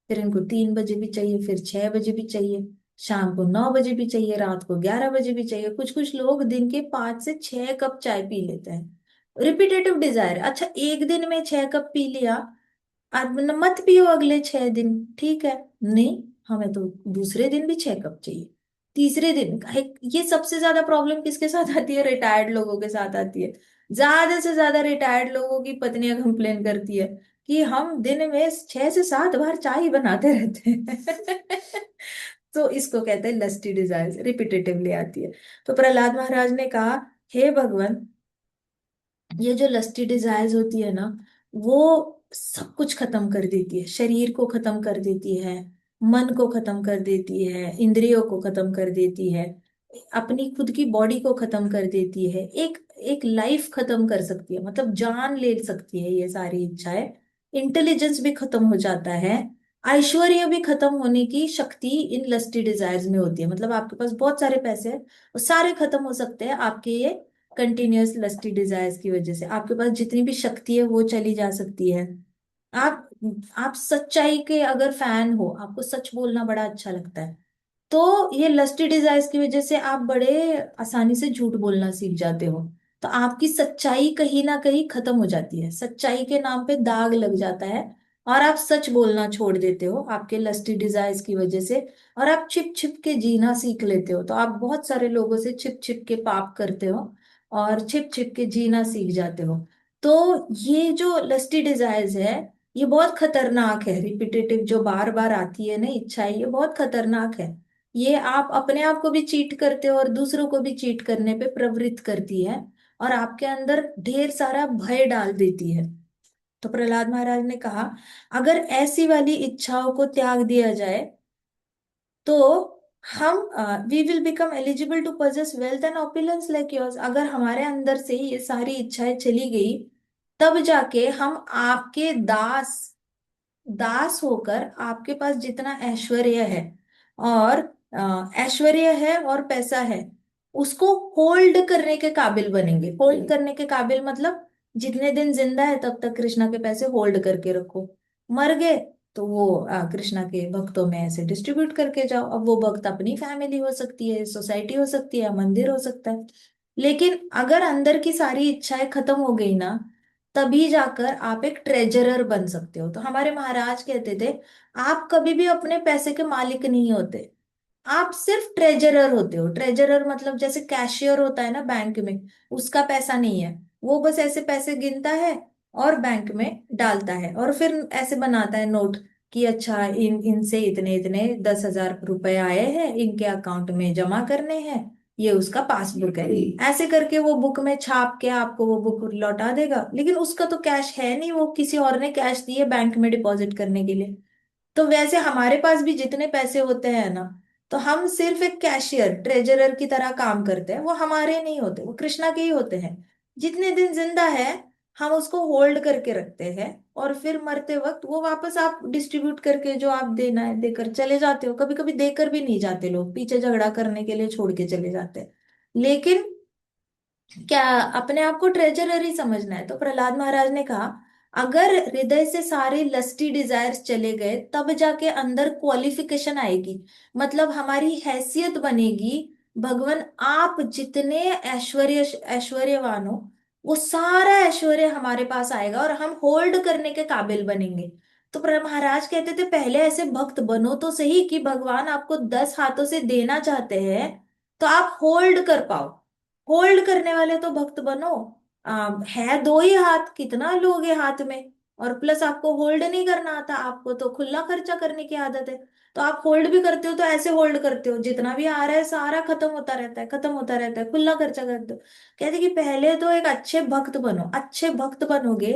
फिर इनको 3 बजे भी चाहिए, फिर 6 बजे भी चाहिए, शाम को 9 बजे भी चाहिए, रात को 11 बजे भी चाहिए। कुछ कुछ लोग दिन के 5 से 6 कप चाय पी लेते हैं। Repetitive desire. अच्छा एक दिन में 6 कप पी लिया, अब मत पियो अगले 6 दिन, ठीक है। नहीं, हमें तो दूसरे दिन भी 6 कप चाहिए, तीसरे दिन ये सबसे ज्यादा प्रॉब्लम किसके साथ आती है, रिटायर्ड लोगों के साथ आती है। ज्यादा से ज्यादा रिटायर्ड लोगों की पत्नियां कंप्लेन करती है कि हम दिन में 6 से 7 बार चाय ही बनाते रहते हैं। तो इसको कहते हैं लस्टी डिजायर्स, रिपीटेटिवली आती है। तो प्रहलाद महाराज ने कहा, हे भगवान, ये जो लस्टी डिजायर्स होती है ना, वो सब कुछ खत्म कर देती है, शरीर को खत्म कर देती है, मन को खत्म कर देती है, इंद्रियों को खत्म कर देती है, अपनी खुद की बॉडी को खत्म कर देती है, एक एक लाइफ खत्म कर सकती है, मतलब जान ले सकती है ये सारी इच्छाएं। इंटेलिजेंस भी खत्म हो जाता है, ऐश्वर्य भी खत्म होने की शक्ति इन लस्टी डिजायर्स में होती है। मतलब आपके पास बहुत सारे पैसे हैं, वो सारे खत्म हो सकते हैं आपके ये कंटिन्यूअस लस्टी डिजायर्स की वजह से। आपके पास जितनी भी शक्ति है वो चली जा सकती है। आप आप सच्चाई के अगर फैन हो, आपको सच बोलना बड़ा अच्छा लगता है, तो ये लस्टी डिजायर्स की वजह से आप बड़े आसानी से झूठ बोलना सीख जाते हो। तो आपकी सच्चाई कहीं ना कहीं खत्म हो जाती है, सच्चाई के नाम पे दाग लग जाता है, और आप सच बोलना छोड़ देते हो आपके लस्टी डिजायर्स की वजह से। और आप छिप छिप के जीना सीख लेते हो, तो आप बहुत सारे लोगों से छिप छिप के पाप करते हो और छिप छिप के जीना सीख जाते हो। तो ये जो लस्टी डिजायर्स है, ये बहुत खतरनाक है। रिपीटेटिव जो बार बार आती है ना इच्छा, ये बहुत खतरनाक है। ये आप अपने आप को भी चीट करते हो और दूसरों को भी चीट करने पे प्रवृत्त करती है, और आपके अंदर ढेर सारा भय डाल देती है। तो प्रहलाद महाराज ने कहा, अगर ऐसी वाली इच्छाओं को त्याग दिया जाए तो हम we will become eligible to possess wealth and opulence like yours. अगर हमारे अंदर से ये सारी इच्छाएं चली गई, तब जाके हम आपके दास दास होकर आपके पास जितना ऐश्वर्य है, और ऐश्वर्य है और पैसा है, उसको होल्ड करने के काबिल बनेंगे। होल्ड करने के काबिल मतलब जितने दिन जिंदा है तब तक कृष्णा के पैसे होल्ड करके रखो, मर गए तो वो कृष्णा के भक्तों में ऐसे डिस्ट्रीब्यूट करके जाओ। अब वो भक्त अपनी फैमिली हो सकती है, सोसाइटी हो सकती है, मंदिर हो सकता है। लेकिन अगर अंदर की सारी इच्छाएं खत्म हो गई ना, तभी जाकर आप एक ट्रेजरर बन सकते हो। तो हमारे महाराज कहते थे, आप कभी भी अपने पैसे के मालिक नहीं होते, आप सिर्फ ट्रेजरर होते हो। ट्रेजरर मतलब जैसे कैशियर होता है ना बैंक में, उसका पैसा नहीं है, वो बस ऐसे पैसे गिनता है और बैंक में डालता है, और फिर ऐसे बनाता है नोट कि अच्छा इन इनसे इतने इतने 10,000 रुपए आए हैं, इनके अकाउंट में जमा करने हैं, ये उसका पासबुक है। ऐसे करके वो बुक में छाप के आपको वो बुक लौटा देगा, लेकिन उसका तो कैश है नहीं, वो किसी और ने कैश दिए बैंक में डिपॉजिट करने के लिए। तो वैसे हमारे पास भी जितने पैसे होते हैं ना, तो हम सिर्फ एक कैशियर ट्रेजरर की तरह काम करते हैं, वो हमारे नहीं होते, वो कृष्णा के ही होते हैं। जितने दिन जिंदा है हम उसको होल्ड करके रखते हैं, और फिर मरते वक्त वो वापस आप डिस्ट्रीब्यूट करके जो आप देना है देकर चले जाते हो। कभी कभी देकर भी नहीं जाते, लोग पीछे झगड़ा करने के लिए छोड़ के चले जाते हैं। लेकिन क्या अपने आप को ट्रेजरर ही समझना है। तो प्रहलाद महाराज ने कहा, अगर हृदय से सारे लस्टी डिजायर्स चले गए, तब जाके अंदर क्वालिफिकेशन आएगी, मतलब हमारी हैसियत बनेगी। भगवान, आप जितने ऐश्वर्य ऐश्वर्यवान हो, वो सारा ऐश्वर्य हमारे पास आएगा और हम होल्ड करने के काबिल बनेंगे। तो महाराज कहते थे, पहले ऐसे भक्त बनो तो सही कि भगवान आपको 10 हाथों से देना चाहते हैं तो आप होल्ड कर पाओ। होल्ड करने वाले तो भक्त बनो। है 2 ही हाथ, कितना लोगे हाथ में, और प्लस आपको होल्ड नहीं करना आता, आपको तो खुला खर्चा करने की आदत है। तो आप होल्ड भी करते हो तो ऐसे होल्ड करते हो, जितना भी आ रहा है सारा खत्म होता रहता है, खत्म होता रहता है, खुला खर्चा करते हो। कहते कि पहले तो एक अच्छे भक्त बनो, अच्छे भक्त बनोगे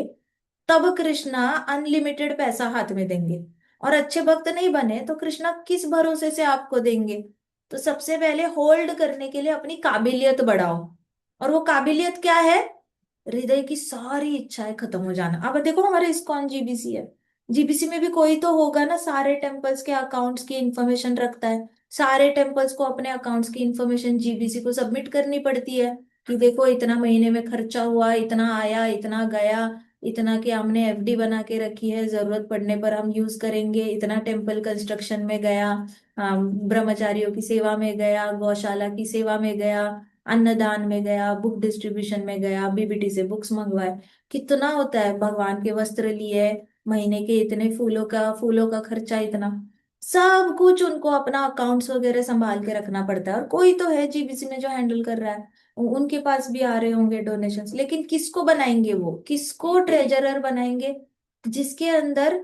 तब कृष्णा अनलिमिटेड पैसा हाथ में देंगे। और अच्छे भक्त नहीं बने तो कृष्णा किस भरोसे से आपको देंगे। तो सबसे पहले होल्ड करने के लिए अपनी काबिलियत बढ़ाओ, और वो काबिलियत क्या है? हृदय की सारी इच्छाएं खत्म हो जाना। अब देखो हमारे इस्कॉन जीबीसी है, जीबीसी में भी कोई तो होगा ना, सारे टेम्पल्स के अकाउंट्स की इंफॉर्मेशन रखता है। सारे टेम्पल्स को अपने अकाउंट्स की इंफॉर्मेशन जीबीसी को सबमिट करनी पड़ती है कि देखो इतना महीने में खर्चा हुआ, इतना आया, इतना गया, इतना कि हमने एफडी बना के रखी है, जरूरत पड़ने पर हम यूज करेंगे, इतना टेम्पल कंस्ट्रक्शन में गया, ब्रह्मचारियों की सेवा में गया, गौशाला की सेवा में गया, अन्नदान में गया, बुक डिस्ट्रीब्यूशन में गया, बीबीटी से बुक्स मंगवाए। कितना होता है, भगवान के वस्त्र लिए, महीने के इतने फूलों का खर्चा इतना, सब कुछ उनको अपना अकाउंट्स वगैरह संभाल के रखना पड़ता है। और कोई तो है जीबीसी में जो हैंडल कर रहा है, उनके पास भी आ रहे होंगे डोनेशंस। लेकिन किसको बनाएंगे, वो किसको ट्रेजरर बनाएंगे? जिसके अंदर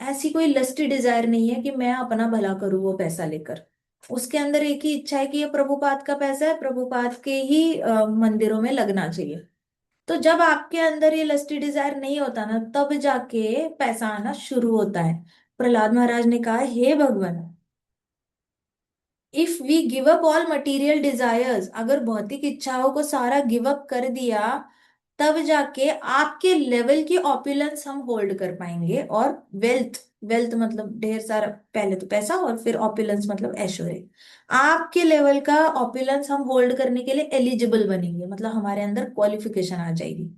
ऐसी कोई लस्टी डिजायर नहीं है कि मैं अपना भला करूं वो पैसा लेकर। उसके अंदर एक ही इच्छा है कि ये प्रभुपाद का पैसा है, प्रभुपाद के ही मंदिरों में लगना चाहिए। तो जब आपके अंदर ये लस्टी डिजायर नहीं होता ना, तब जाके पैसा आना शुरू होता है। प्रहलाद महाराज ने कहा, हे भगवान, if we give up all material desires, अगर भौतिक इच्छाओं को सारा गिव अप कर दिया, तब जाके आपके लेवल की ऑपुलेंस हम होल्ड कर पाएंगे। और वेल्थ, वेल्थ मतलब ढेर सारा, पहले तो पैसा और फिर ऑपुलेंस मतलब ऐश्वर्य। आपके लेवल का ऑपुलेंस हम होल्ड करने के लिए एलिजिबल बनेंगे, मतलब हमारे अंदर क्वालिफिकेशन आ जाएगी।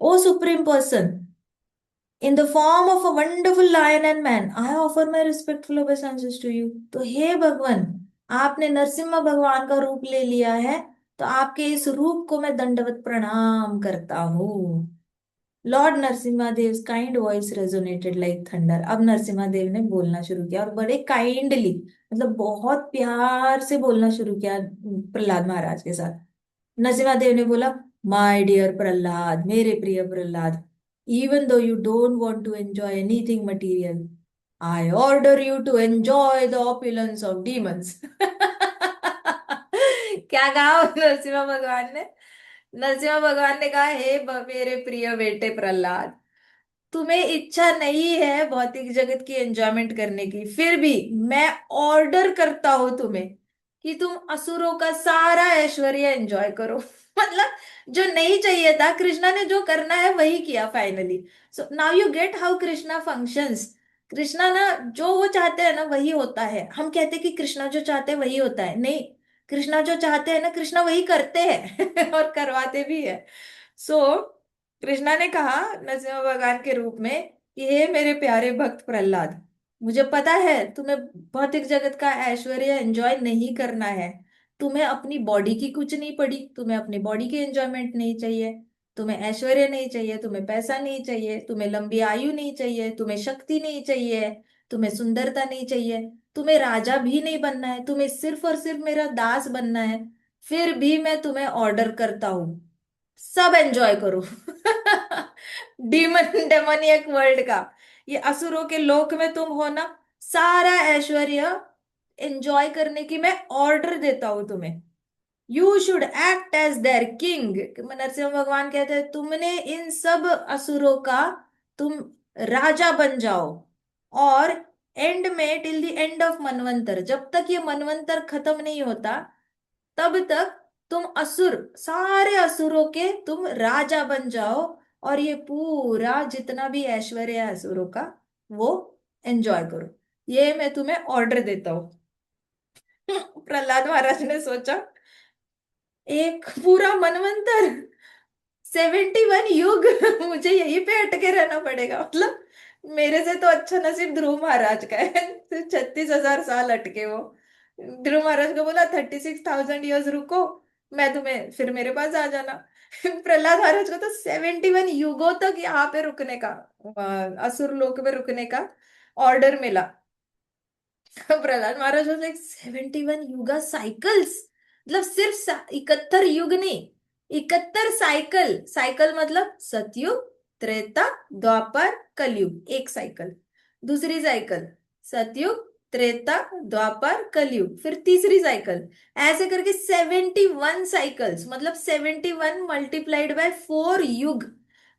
O supreme person, in the form of a wonderful lion and man, I offer my respectful obeisances to you. तो हे भगवान, आपने नरसिम्हा भगवान का रूप ले लिया है, तो आपके इस रूप को मैं दंडवत प्रणाम करता हूँ। Lord Narasimha Dev kind voice resonated like thunder. अब नरसिम्हा देव ने बोलना शुरू किया, और बड़े काइंडली, मतलब बहुत प्यार से बोलना शुरू किया प्रहलाद महाराज के साथ। नरसिम्हा ने बोला, माय डियर प्रहलाद, मेरे प्रिय Prahlad, even though you don't want to enjoy anything material, I order you to enjoy the opulence of demons. क्या कहा नरसिम्हा भगवान ने? नरसिम्हा भगवान ने कहा, हे मेरे प्रिय बेटे प्रहलाद, तुम्हें इच्छा नहीं है भौतिक जगत की एंजॉयमेंट करने की, फिर भी मैं ऑर्डर करता हूं तुम्हें कि तुम असुरों का सारा ऐश्वर्य एंजॉय करो। मतलब जो नहीं चाहिए था, कृष्णा ने जो करना है वही किया finally. So now you get how Krishna functions. Krishna ना, जो वो चाहते हैं ना वही होता है। हम कहते हैं कि कृष्णा जो चाहते हैं वही होता है, नहीं, कृष्णा जो चाहते हैं ना, कृष्णा वही करते हैं और करवाते भी है। सो कृष्णा ने कहा नरसिम्हा भगवान के रूप में कि हे मेरे प्यारे भक्त प्रहलाद, मुझे पता है तुम्हें भौतिक जगत का ऐश्वर्य एंजॉय नहीं करना है। तुम्हें अपनी बॉडी की कुछ नहीं पड़ी, तुम्हें अपनी बॉडी की एंजॉयमेंट नहीं चाहिए, तुम्हें ऐश्वर्य नहीं चाहिए, तुम्हें पैसा नहीं चाहिए, तुम्हें लंबी आयु नहीं चाहिए, तुम्हें शक्ति नहीं चाहिए, तुम्हें सुंदरता नहीं चाहिए, तुम्हें राजा भी नहीं बनना है, तुम्हें सिर्फ और सिर्फ मेरा दास बनना है। फिर भी मैं तुम्हें ऑर्डर करता हूं, सब एंजॉय करो। डीमन डेमोनियक वर्ल्ड का, ये असुरों के लोक में तुम हो ना, सारा ऐश्वर्य एंजॉय करने की मैं ऑर्डर देता हूं तुम्हें। You should act as their king. Narasimha भगवान कहते हैं, तुमने इन सब असुरों का तुम राजा बन जाओ। और एंड में, टिल द एंड ऑफ मनवंतर, जब तक ये मनवंतर खत्म नहीं होता, तब तक तुम असुर, सारे असुरों के तुम राजा बन जाओ, और ये पूरा जितना भी ऐश्वर्य है असुरों का, वो एंजॉय करो। ये मैं तुम्हें ऑर्डर देता हूँ। प्रहलाद महाराज ने सोचा, एक पूरा मनवंतर, 71 युग, मुझे यहीं पे अटके रहना पड़ेगा। मतलब मेरे से तो अच्छा नसीब ध्रुव महाराज का है। 36,000 साल अटके वो। ध्रुव महाराज को बोला 36,000 ईयर्स रुको, मैं तुम्हें फिर मेरे पास आ जाना। प्रहलाद महाराज को तो 71 युगों तक यहाँ पे रुकने का, असुर लोक में रुकने का ऑर्डर मिला। प्रहलाद महाराज वाज लाइक, 71 युगा साइकिल्स, मतलब सिर्फ 71 युग नहीं, 71 साइकिल। साइकिल मतलब सतयुग, त्रेता, द्वापर, कलयुग, एक साइकिल। दूसरी साइकिल सतयुग, त्रेता, द्वापर, कलयुग, फिर तीसरी साइकिल। ऐसे करके 71 साइकिल्स, मतलब 71 मल्टीप्लाइड बाय 4 युग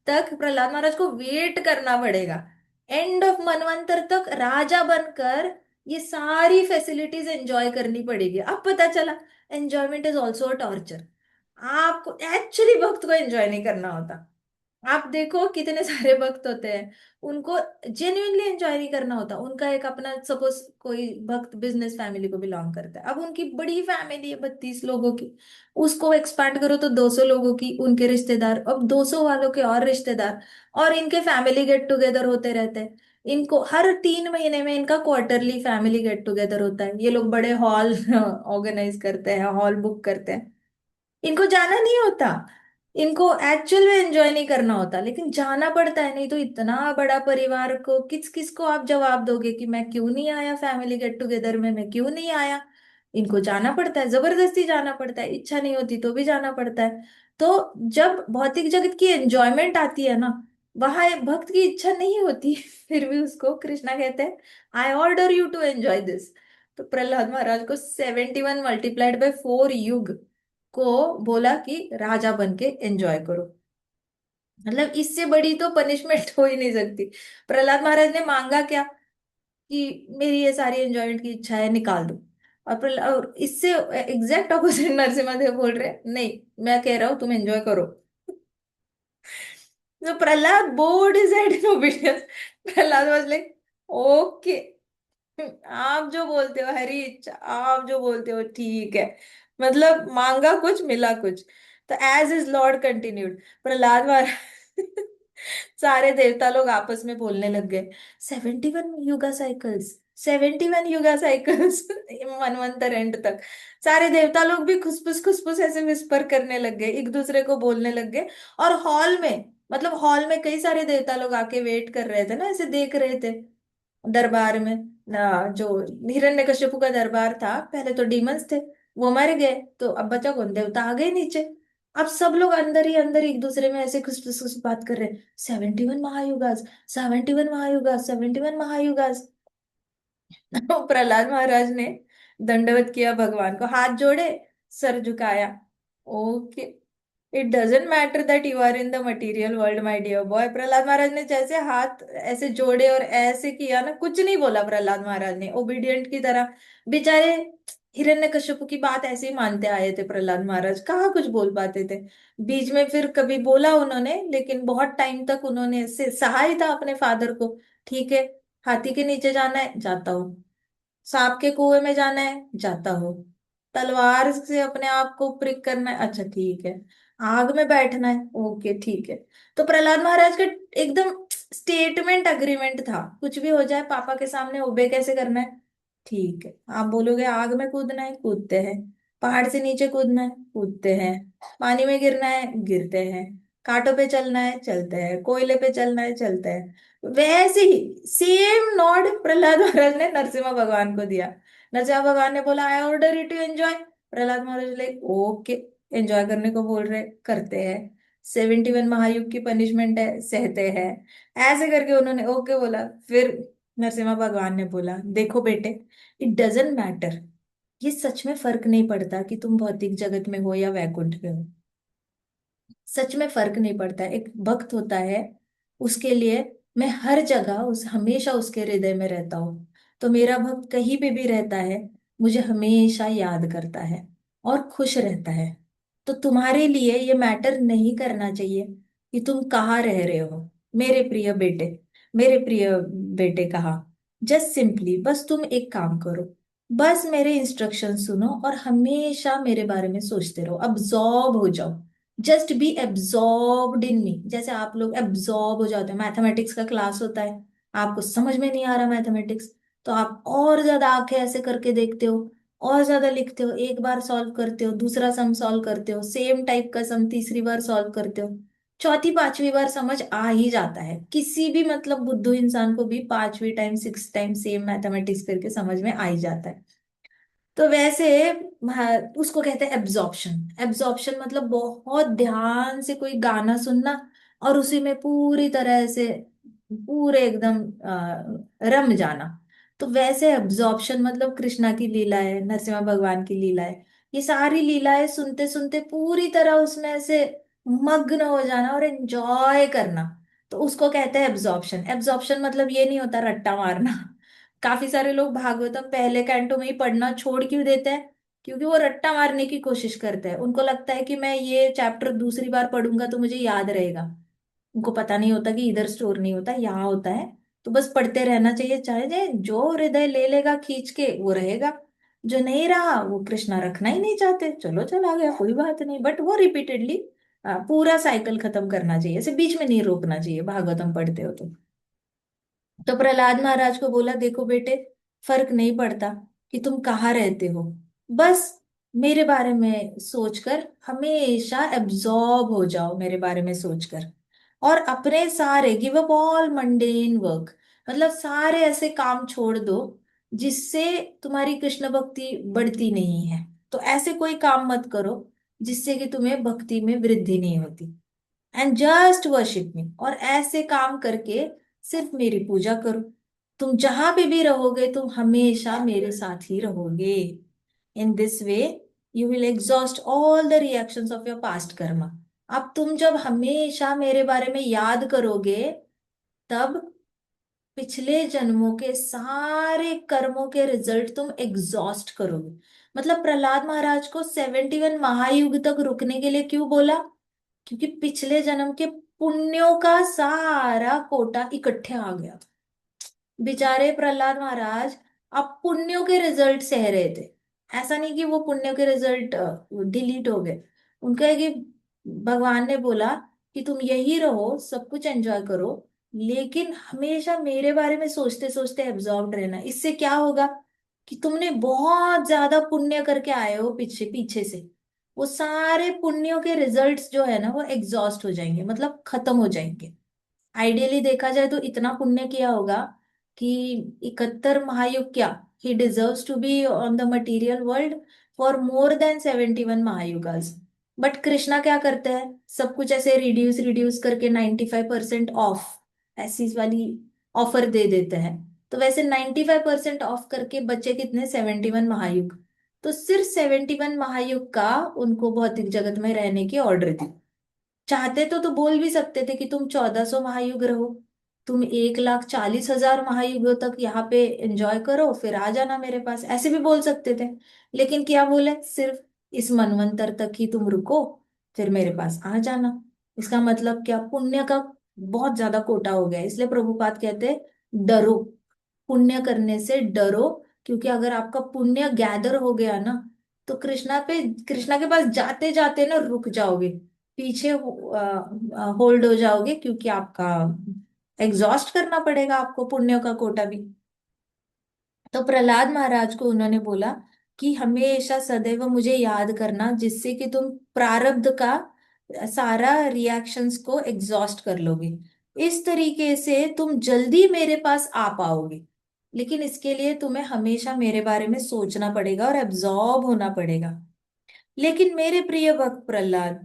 तक प्रहलाद महाराज को वेट करना पड़ेगा। एंड ऑफ मनवंतर तक राजा बनकर ये सारी फैसिलिटीज एंजॉय करनी पड़ेगी। अब पता चला, enjoyment is also a torture. आपको एक्चुअली भक्त को एंजॉय नहीं करना होता। आप देखो कितने सारे भक्त होते हैं, उनको जेन्युइनली एंजॉय नहीं करना होता। उनका एक अपना, सपोज कोई भक्त बिजनेस फैमिली को बिलोंग करता है, अब उनकी बड़ी फैमिली है 32 लोगों की, उसको एक्सपैंड करो तो 200 लोगों की, उनके रिश्तेदार, अब 200 वालों के और रिश्तेदार, और इनके फैमिली गेट टुगेदर होते रहते हैं। इनको हर 3 महीने में इनका क्वार्टरली फैमिली गेट टुगेदर होता है। ये लोग बड़े हॉल ऑर्गेनाइज करते हैं, हॉल बुक करते हैं। इनको जाना नहीं होता, इनको एक्चुअल में एंजॉय नहीं करना होता, लेकिन जाना पड़ता है। नहीं तो इतना बड़ा परिवार को किस किस को आप जवाब दोगे कि मैं क्यों नहीं आया फैमिली गेट टुगेदर में, मैं क्यों नहीं आया? इनको जाना पड़ता है, जबरदस्ती जाना पड़ता है, इच्छा नहीं होती तो भी जाना पड़ता है। तो जब भौतिक जगत की एंजॉयमेंट आती है ना, वहां भक्त की इच्छा नहीं होती फिर भी उसको कृष्णा कहते हैं I order you to enjoy this. तो प्रहलाद महाराज को 71 मल्टीप्लाइड बाय 4 युग को बोला कि राजा बन के एंजॉय करो। मतलब इससे बड़ी तो पनिशमेंट हो ही नहीं सकती। प्रहलाद महाराज ने मांगा क्या कि मेरी ये सारी एंजॉयमेंट की इच्छा है निकाल दो। और इससे एग्जैक्ट ऑपोजिट नरसिम्हा देव बोल रहे हैं, नहीं मैं कह रहा हूं तुम एंजॉय करो। तो Prahlad bowed his head in obedience. Prahlad was like okay, आप जो बोलते हो हरी इच्छा, आप जो बोलते हो ठीक है। मतलब मांगा कुछ मिला कुछ। तो as is Lord continued, Prahlad Maharaj सारे देवता लोग आपस में बोलने लग गए 71 yuga cycles, 71 yuga cycles Manvantara end तक। सारे देवता लोग भी खुसफुस खुसफुस ऐसे विस्पर करने लग गए, एक दूसरे को बोलने लग गए। और हॉल में, मतलब हॉल में कई सारे देवता लोग आके वेट कर रहे थे ना, ऐसे देख रहे थे दरबार में ना। जो हिरण्यकशिपु का दरबार था, पहले तो डीमंस थे, वो मर गए, तो अब बचा कौन, देवता आ गए नीचे। अब सब लोग अंदर ही अंदर एक दूसरे में ऐसे खुश खुश खुश बात कर रहे हैं 71 महायुगास, 71 महायुगास, 71 महायुगास। प्रहलाद महाराज ने दंडवत किया भगवान को, हाथ जोड़े, सर झुकाया। Okay, it doesn't matter that you are in the material world my dear boy. Prahlad Maharaj ने जैसे हाथ ऐसे जोड़े और ऐसे किया ना, कुछ नहीं बोला प्रहलाद महाराज ने, ओबीडियंट की तरह। बेचारे हिरण्यकश्यप की बात ऐसे ही मानते आए थे प्रहलाद महाराज, कहाँ कुछ बोल पाते थे। बीच में फिर कभी बोला उन्होंने, लेकिन बहुत टाइम तक उन्होंने सहा ही था अपने फादर को। ठीक है, हाथी के नीचे जाना है जाता हूँ, सांप के कुएं में जाना है जाता हो, तलवार से अपने आप को प्रिक करना है अच्छा ठीक है, आग में बैठना है ओके ठीक है। तो प्रहलाद महाराज का एकदम स्टेटमेंट अग्रीमेंट था, कुछ भी हो जाए पापा के सामने ओबे कैसे करना है, ठीक है। आप बोलोगे आग में कूदना है कूदते हैं, पहाड़ से नीचे कूदना है कूदते हैं, पानी में गिरना है गिरते हैं, कांटों पे चलना है चलते हैं, कोयले पे चलना है चलते हैं। वैसे ही सेम नॉड प्रहलाद महाराज ने नरसिम्हा भगवान को दिया। नरसिम्हा भगवान ने बोला I order you to enjoy. Prahlad Maharaj like okay, enjoy करने को बोल रहे करते हैं, 71 महायुग की पनिशमेंट है सहते हैं। ऐसे करके उन्होंने ओके बोला। फिर नरसिम्हा भगवान ने बोला देखो बेटे, इट डजेंट मैटर, ये सच में फर्क नहीं पड़ता कि तुम भौतिक जगत में हो या वैकुंठ में हो। सच में फर्क नहीं पड़ता, एक भक्त होता है उसके लिए मैं हर जगह उस हमेशा उसके हृदय में रहता हूँ। तो मेरा भक्त कहीं पे भी रहता है मुझे हमेशा याद करता है और खुश रहता है। तो तुम्हारे लिए ये मैटर नहीं करना चाहिए कि तुम कहाँ रह रहे हो मेरे प्रिय बेटे, मेरे प्रिय बेटे कहा। जस्ट सिंपली बस तुम एक काम करो, बस मेरे इंस्ट्रक्शन सुनो और हमेशा मेरे बारे में सोचते रहो, अब्सॉर्ब हो जाओ। जस्ट बी एब्जॉर्ब्ड इन मी, जैसे आप लोग एब्जॉर्ब हो जाते हैं, मैथमेटिक्स का क्लास होता है, आपको समझ में नहीं आ रहा मैथमेटिक्स, तो आप और ज्यादा आंखें ऐसे करके देखते हो, और ज्यादा लिखते हो, एक बार सॉल्व करते हो, दूसरा सम सॉल्व करते हो, सेम टाइप का सम तीसरी बार सॉल्व करते हो, चौथी पांचवी बार समझ आ ही जाता है। किसी भी मतलब बुद्धू इंसान को भी पांचवी time six time same mathematics करके समझ में आ ही जाता है। तो वैसे उसको कहते हैं एब्जॉर्प्शन। एब्जॉर्प्शन मतलब बहुत ध्यान से कोई गाना सुनना और उसी में पूरी तरह से पूरे एकदम रम जाना। तो वैसे एब्जॉर्प्शन मतलब कृष्णा की लीला है, नरसिम्हा भगवान की लीला है, ये सारी लीलाएं सुनते सुनते पूरी तरह उसमें ऐसे मग्न हो जाना और एंजॉय करना। तो उसको कहते हैं एब्जॉर्प्शन। एब्जॉर्प्शन मतलब ये नहीं होता रट्टा मारना। काफी सारे लोग भागवतम पहले कैंटो में ही पढ़ना छोड़ क्यों देते हैं, क्योंकि वो रट्टा मारने की कोशिश करते हैं, उनको लगता है कि मैं ये चैप्टर दूसरी बार पढ़ूंगा तो मुझे याद रहेगा। उनको पता नहीं होता कि इधर स्टोर नहीं होता यहाँ होता है। तो बस पढ़ते रहना चाहिए, चाहे जे जो हृदय ले लेगा खींच के वो रहेगा, जो नहीं रहा वो कृष्णा रखना ही नहीं चाहते, चलो चला गया कोई बात नहीं, बट वो रिपीटेडली पूरा साइकिल खत्म करना चाहिए, ऐसे बीच में नहीं रोकना चाहिए भागवतम पढ़ते हो तो प्रहलाद महाराज को बोला देखो बेटे, फर्क नहीं पड़ता कि तुम कहाँ रहते हो, बस मेरे बारे में सोचकर हमेशा एब्जॉर्ब हो जाओ मेरे बारे में सोचकर। और अपने सारे give up all mundane work, मतलब सारे ऐसे काम छोड़ दो जिससे तुम्हारी कृष्ण भक्ति बढ़ती नहीं है। तो ऐसे कोई काम मत करो जिससे कि तुम्हें भक्ति में वृद्धि नहीं होती। एंड जस्ट वर्शिप मी, और ऐसे काम करके सिर्फ मेरी पूजा करो। तुम जहां पे भी रहोगे तुम हमेशा मेरे साथ ही रहोगे। In this way you will exhaust all the reactions of your past Karma. अब तुम जब हमेशा मेरे बारे में याद करोगे, तब पिछले जन्मों के सारे कर्मों के रिजल्ट तुम एग्जॉस्ट करोगे। मतलब प्रहलाद महाराज को 71 महायुग तक रुकने के लिए क्यों बोला? क्योंकि पिछले जन्म के पुण्यों का सारा कोटा इकट्ठे आ गया। बेचारे प्रहलाद महाराज अब पुण्यों के रिजल्ट सह रहे थे। ऐसा नहीं कि वो पुण्यों के रिजल्ट डिलीट हो गए। उनका है कि भगवान ने बोला कि तुम यही रहो, सब कुछ एंजॉय करो, लेकिन हमेशा मेरे बारे में सोचते सोचते एब्जॉर्ब रहना। इससे क्या होगा कि तुमने बहुत ज्यादा पुण्य करके आए हो पीछे पीछे से, वो सारे पुण्यों के रिजल्ट्स जो है ना वो एग्जॉस्ट हो जाएंगे, मतलब खत्म हो जाएंगे। आइडियली देखा जाए तो इतना पुण्य किया होगा कि 71 महायुग क्या, he deserves to be on the material world for more than 71 mahayugas. But Krishna क्या करते हैं, सब कुछ ऐसे रिड्यूस रिड्यूस करके 95% ऑफ ऐसी वाली ऑफर दे देते हैं। तो वैसे 95% ऑफ करके बचे कितने, 71 महायुग। तो सिर्फ 71 महायुग का उनको भौतिक जगत में रहने की ऑर्डर दी। चाहते तो बोल भी सकते थे कि तुम 1400 महायुग रहो, तुम 1,40,000 महायुगों तक यहाँ पे एंजॉय करो, फिर आ जाना मेरे पास, ऐसे भी बोल सकते थे। लेकिन क्या बोले, सिर्फ इस मनवंतर तक ही तुम रुको, फिर मेरे पास आ जाना। इसका मतलब क्या, पुण्य का बहुत ज्यादा कोटा हो गया। इसलिए प्रभुपाद कहते हैं डरो, पुण्य करने से डरो। क्योंकि अगर आपका पुण्य गैदर हो गया ना, तो कृष्णा के पास जाते जाते ना रुक जाओगे, पीछे होल्ड हो जाओगे, क्योंकि आपका एग्जॉस्ट करना पड़ेगा आपको पुण्यों का कोटा भी। तो प्रहलाद महाराज को उन्होंने बोला कि हमेशा सदैव मुझे याद करना, जिससे कि तुम प्रारब्ध का सारा रिएक्शंस को एग्जॉस्ट कर लोगे। इस तरीके से तुम जल्दी मेरे पास आ पाओगे। लेकिन इसके लिए तुम्हें हमेशा मेरे बारे में सोचना पड़ेगा और एब्जॉर्ब होना पड़ेगा। लेकिन मेरे प्रिय भक्त प्रहलाद,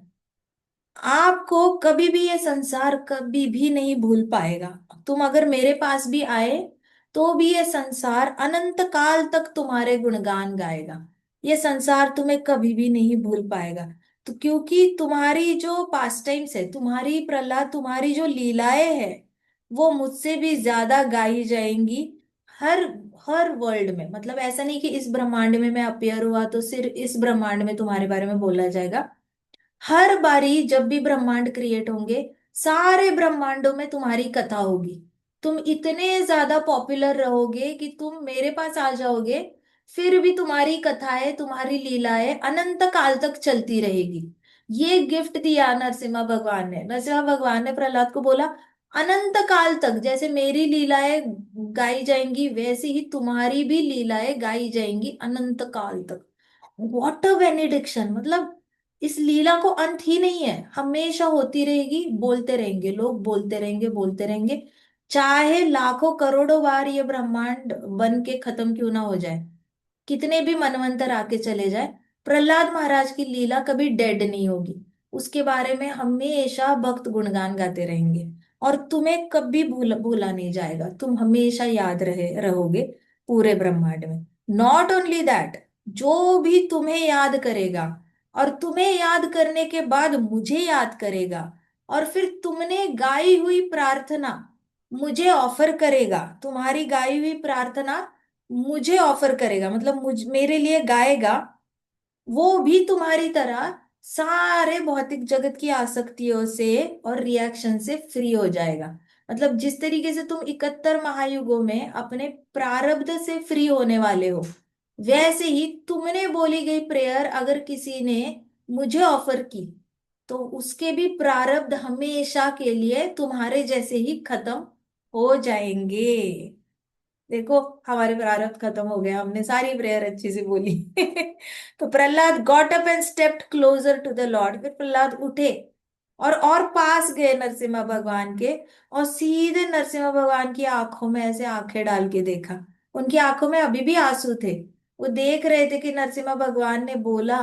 आपको कभी भी ये संसार कभी भी नहीं भूल पाएगा। तुम अगर मेरे पास भी आए तो भी ये संसार अनंत काल तक तुम्हारे गुणगान गाएगा। ये संसार तुम्हें कभी भी नहीं भूल पाएगा। तो क्योंकि तुम्हारी जो पास टाइम्स है, तुम्हारी प्रहलाद, तुम्हारी जो लीलाएं है, वो मुझसे भी ज्यादा गाई जाएंगी। हर हर वर्ल्ड में, मतलब ऐसा नहीं कि इस ब्रह्मांड में मैं अपीयर हुआ तो सिर्फ इस ब्रह्मांड में तुम्हारे बारे में बोला जाएगा। हर बारी जब भी ब्रह्मांड क्रिएट होंगे, सारे ब्रह्मांडों में तुम्हारी कथा होगी। तुम इतने ज्यादा पॉपुलर रहोगे कि तुम मेरे पास आ जाओगे, फिर भी तुम्हारी कथाएं, तुम्हारी लीलाएं अनंत काल तक चलती रहेगी। ये गिफ्ट दिया नरसिम्हा भगवान ने। नरसिम्हा भगवान ने प्रहलाद को बोला, अनंत काल तक जैसे मेरी लीलाएं गाई जाएंगी, वैसे ही तुम्हारी भी लीलाएं गाई जाएंगी अनंत काल तक। What a benediction! मतलब इस लीला को अंत ही नहीं है, हमेशा होती रहेगी, बोलते रहेंगे लोग, बोलते रहेंगे, बोलते रहेंगे। चाहे लाखों करोड़ों बार ये ब्रह्मांड बन के खत्म क्यों ना हो जाए, कितने भी मनवंतर आके चले जाए, प्रहलाद महाराज की लीला कभी डेड नहीं होगी। उसके बारे में हमेशा भक्त गुणगान गाते रहेंगे। और तुम्हें कभी भूला नहीं जाएगा, तुम हमेशा याद रहोगे पूरे ब्रह्मांड में। नॉट ओनली दैट, जो भी तुम्हें याद करेगा और तुम्हें याद करने के बाद मुझे याद करेगा, और फिर तुमने गाई हुई प्रार्थना मुझे ऑफर करेगा, तुम्हारी गाई हुई प्रार्थना मुझे ऑफर करेगा, मतलब मेरे लिए गाएगा, वो भी तुम्हारी तरह सारे भौतिक जगत की आसक्तियों से और रिएक्शन से फ्री हो जाएगा। मतलब जिस तरीके से तुम 71 महायुगों में अपने प्रारब्ध से फ्री होने वाले हो, वैसे ही तुमने बोली गई प्रेयर अगर किसी ने मुझे ऑफर की, तो उसके भी प्रारब्ध हमेशा के लिए तुम्हारे जैसे ही खत्म हो जाएंगे। देखो, हमारे प्रारब्ध खत्म हो गया, हमने सारी प्रेयर अच्छी से बोली। तो Prahlad got up and stepped closer to the lord. फिर प्रहलाद उठे और पास गए नरसिम्हा भगवान के, और सीधे नरसिम्हा भगवान की आंखों में ऐसे आंखें डाल के देखा। उनकी आंखों में अभी भी आंसू थे। वो देख रहे थे कि नरसिम्हा भगवान ने बोला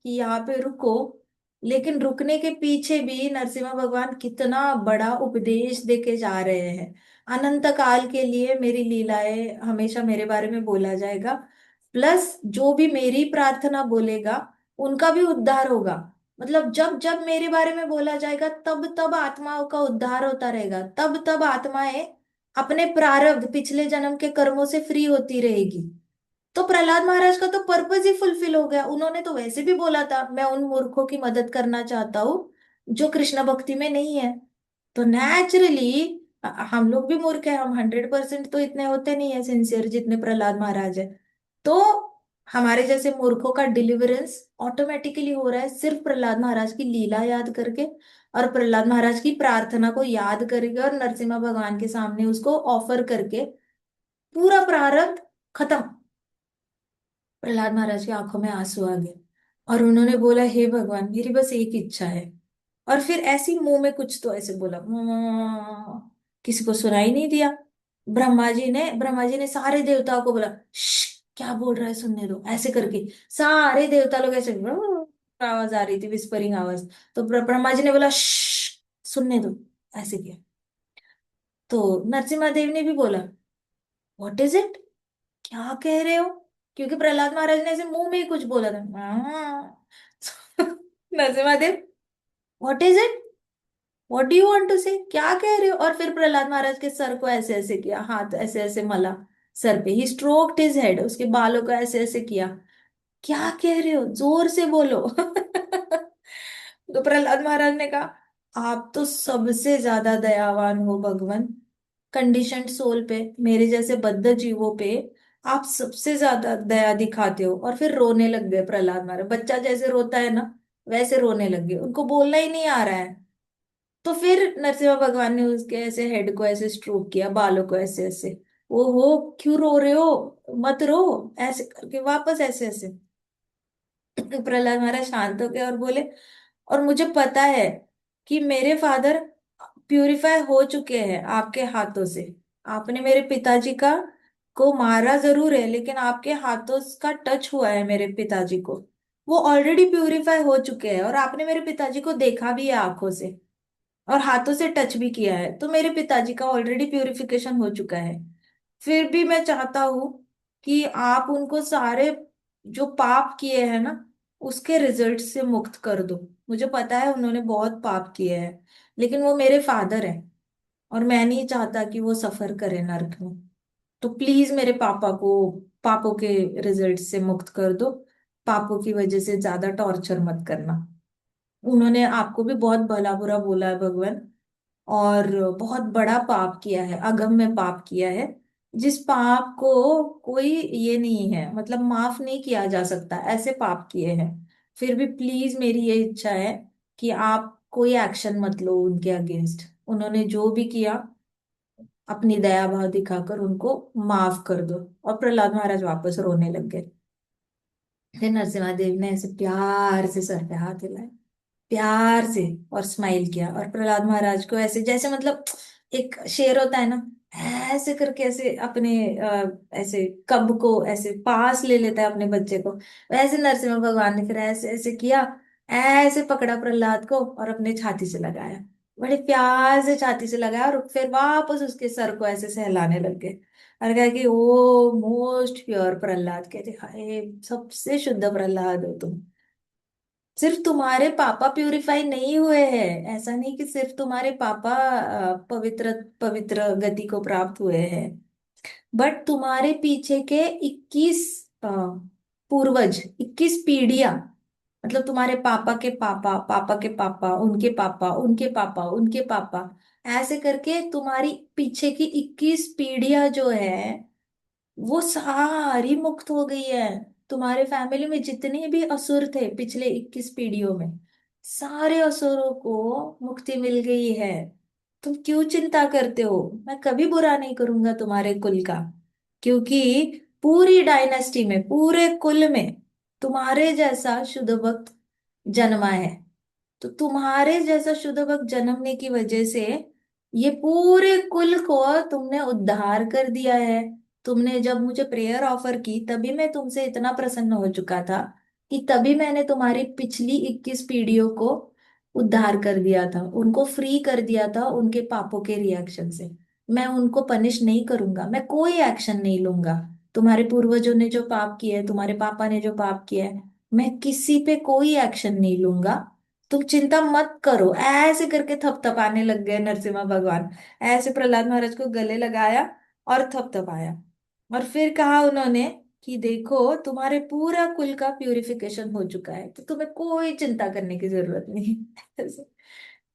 कि यहाँ पे रुको, लेकिन रुकने के पीछे भी नरसिम्हा भगवान कितना बड़ा उपदेश देके जा रहे हैं। अनंत काल के लिए मेरी लीलाएं हमेशा मेरे बारे में बोला जाएगा, प्लस जो भी मेरी प्रार्थना बोलेगा उनका भी उद्धार होगा। मतलब जब जब मेरे बारे में बोला जाएगा तब तब आत्माओं का उद्धार होता रहेगा, तब तब आत्माएं अपने प्रारब्ध पिछले जन्म के कर्मों से फ्री होती रहेगी। तो प्रहलाद महाराज का तो पर्पज ही फुलफिल हो गया। उन्होंने तो वैसे भी बोला था मैं उन मूर्खों की मदद करना चाहता हूँ जो कृष्ण भक्ति में नहीं है। तो नेचुरली हम लोग भी मूर्ख है, हम 100% तो इतने होते नहीं है सिंसियर जितने प्रहलाद महाराज है। तो हमारे जैसे मूर्खों का डिलीवरेंस ऑटोमेटिकली हो रहा है सिर्फ प्रहलाद महाराज की लीला याद करके और प्रहलाद महाराज की प्रार्थना को याद करके और नरसिम्हा भगवान के सामने उसको ऑफर करके। पूरा प्रारब्ध खत्म। प्रहलाद महाराज की आंखों में आंसू आ गए और उन्होंने बोला हे भगवान मेरी बस एक इच्छा है। और फिर ऐसी मुंह में कुछ तो ऐसे बोला किसी को सुनाई नहीं दिया। ब्रह्मा जी ने सारे देवताओं को बोला क्या बोल रहा है सुनने दो ऐसे करके। सारे देवता लोग ऐसे आवाज आ रही थी विस्परिंग आवाज। तो ब्रह्मा जी ने बोला सुनने दो ऐसे किया। तो नरसिम्हा देव ने भी बोला व्हाट इज इट, क्या कह रहे हो, क्योंकि प्रहलाद महाराज ने ऐसे मुंह में ही कुछ बोला था Narasimhadev what is it, what do you want to say, क्या कह रहे हो। और फिर प्रहलाद महाराज के सर को ऐसे ऐसे किया, हाथ ऐसे ऐसे मला सर पे, ही स्ट्रोक्ड हिज हेड, उसके बालों को ऐसे ऐसे किया। क्या कह रहे हो जोर से बोलो तो प्रहलाद महाराज ने कहा आप तो सबसे ज्यादा दयावान हो भगवान, कंडीशन्ड सोल पे, मेरे जैसे बद्ध जीवों पे आप सबसे ज्यादा दया दिखाते हो। और फिर रोने लग गए प्रहलाद महाराज, बच्चा जैसे रोता है ना वैसे रोने लग गए, उनको बोलना ही नहीं आ रहा है। तो फिर नरसिम्हा भगवान ने उसके ऐसे हेड को ऐसे स्ट्रोक किया, बालों को ऐसे ऐसे, ओहो क्यों रो रहे हो, मत रो, ऐसे करके वापस ऐसे ऐसे। प्रहलाद महाराज शांत हो गए और बोले और मुझे पता है कि मेरे फादर प्यूरिफाई हो चुके हैं आपके हाथों से। आपने मेरे पिताजी का को मारा जरूर है लेकिन आपके हाथों का टच हुआ है मेरे पिताजी को, वो ऑलरेडी प्यूरिफाई हो चुके हैं। और आपने मेरे पिताजी को देखा भी है आंखों से और हाथों से टच भी किया है, तो मेरे पिताजी का ऑलरेडी प्यूरिफिकेशन हो चुका है। फिर भी मैं चाहता हूं कि आप उनको सारे जो पाप किए हैं ना उसके रिजल्ट से मुक्त कर दो। मुझे पता है उन्होंने बहुत पाप किए हैं लेकिन वो मेरे फादर हैं और मैं नहीं चाहता कि वो सफर करे नर्क में। तो प्लीज मेरे पापा को पापों के रिजल्ट से मुक्त कर दो, पापों की वजह से ज्यादा टॉर्चर मत करना। उन्होंने आपको भी बहुत भला बुरा बोला है भगवान, और बहुत बड़ा पाप किया है, अगम्य पाप किया है, जिस पाप को कोई ये नहीं है मतलब माफ नहीं किया जा सकता, ऐसे पाप किए हैं। फिर भी प्लीज मेरी ये इच्छा है कि आप कोई एक्शन मत लो उनके अगेंस्ट, उन्होंने जो भी किया अपनी दया भाव दिखाकर उनको माफ कर दो। और प्रहलाद महाराज वापस रोने लग गए। फिर नरसिम्हा देव ने ऐसे प्यार से सर पे हाथ हिलाया, प्यार से, और स्माइल किया और प्रहलाद महाराज को ऐसे जैसे मतलब एक शेर होता है ना ऐसे करके ऐसे अपने ऐसे कब को ऐसे पास ले लेता है अपने बच्चे को, वैसे नरसिम्हा भगवान ने फिर ऐसे ऐसे किया, ऐसे पकड़ा प्रहलाद को और अपने छाती से लगाया, बड़े प्यार से छाती से लगाया और फिर वापस उसके सर को ऐसे सहलाने लग गए। और कहा कि ओ मोस्ट प्योर प्रहलाद, कहते हाय सबसे शुद्ध प्रहलाद हो तुम। सिर्फ तुम्हारे पापा प्यूरिफाई नहीं हुए हैं, ऐसा नहीं कि सिर्फ तुम्हारे पापा पवित्र पवित्र गति को प्राप्त हुए हैं, बट तुम्हारे पीछे के 21 पूर्वज, 21 पीढ़ियां, मतलब तुम्हारे पापा के पापा, पापा के पापा, उनके पापा, उनके पापा, उनके पापा, ऐसे करके तुम्हारी पीछे की 21 पीढ़ियां जो है वो सारी मुक्त हो गई है। तुम्हारे फैमिली में जितने भी असुर थे पिछले 21 पीढ़ियों में, सारे असुरों को मुक्ति मिल गई है। तुम क्यों चिंता करते हो, मैं कभी बुरा नहीं करूंगा तुम्हारे कुल का, क्योंकि पूरी डायनेस्टी में, पूरे कुल में तुम्हारे जैसा शुद्ध भक्त जन्मा है। तो तुम्हारे जैसा शुद्ध भक्त जन्मने की वजह से ये पूरे कुल को तुमने उद्धार कर दिया है। तुमने जब मुझे प्रेयर ऑफर की तभी मैं तुमसे इतना प्रसन्न हो चुका था कि तभी मैंने तुम्हारी पिछली 21 पीढ़ियों को उद्धार कर दिया था, उनको फ्री कर दिया था उनके पापों के रिएक्शन से। मैं उनको पनिश नहीं करूंगा, मैं कोई एक्शन नहीं लूंगा। तुम्हारे पूर्वजों ने जो पाप किया है, तुम्हारे पापा ने जो पाप किया है, मैं किसी पे कोई एक्शन नहीं लूंगा। तुम चिंता मत करो। ऐसे करके थपथपाने लग गए नरसिम्हा भगवान। ऐसे प्रहलाद महाराज को गले लगाया और थपथपाया। और फिर कहा उन्होंने कि देखो तुम्हारे पूरा कुल का प्यूरिफिकेशन हो चुका है, तो तुम्हें कोई चिंता करने की जरूरत नहीं।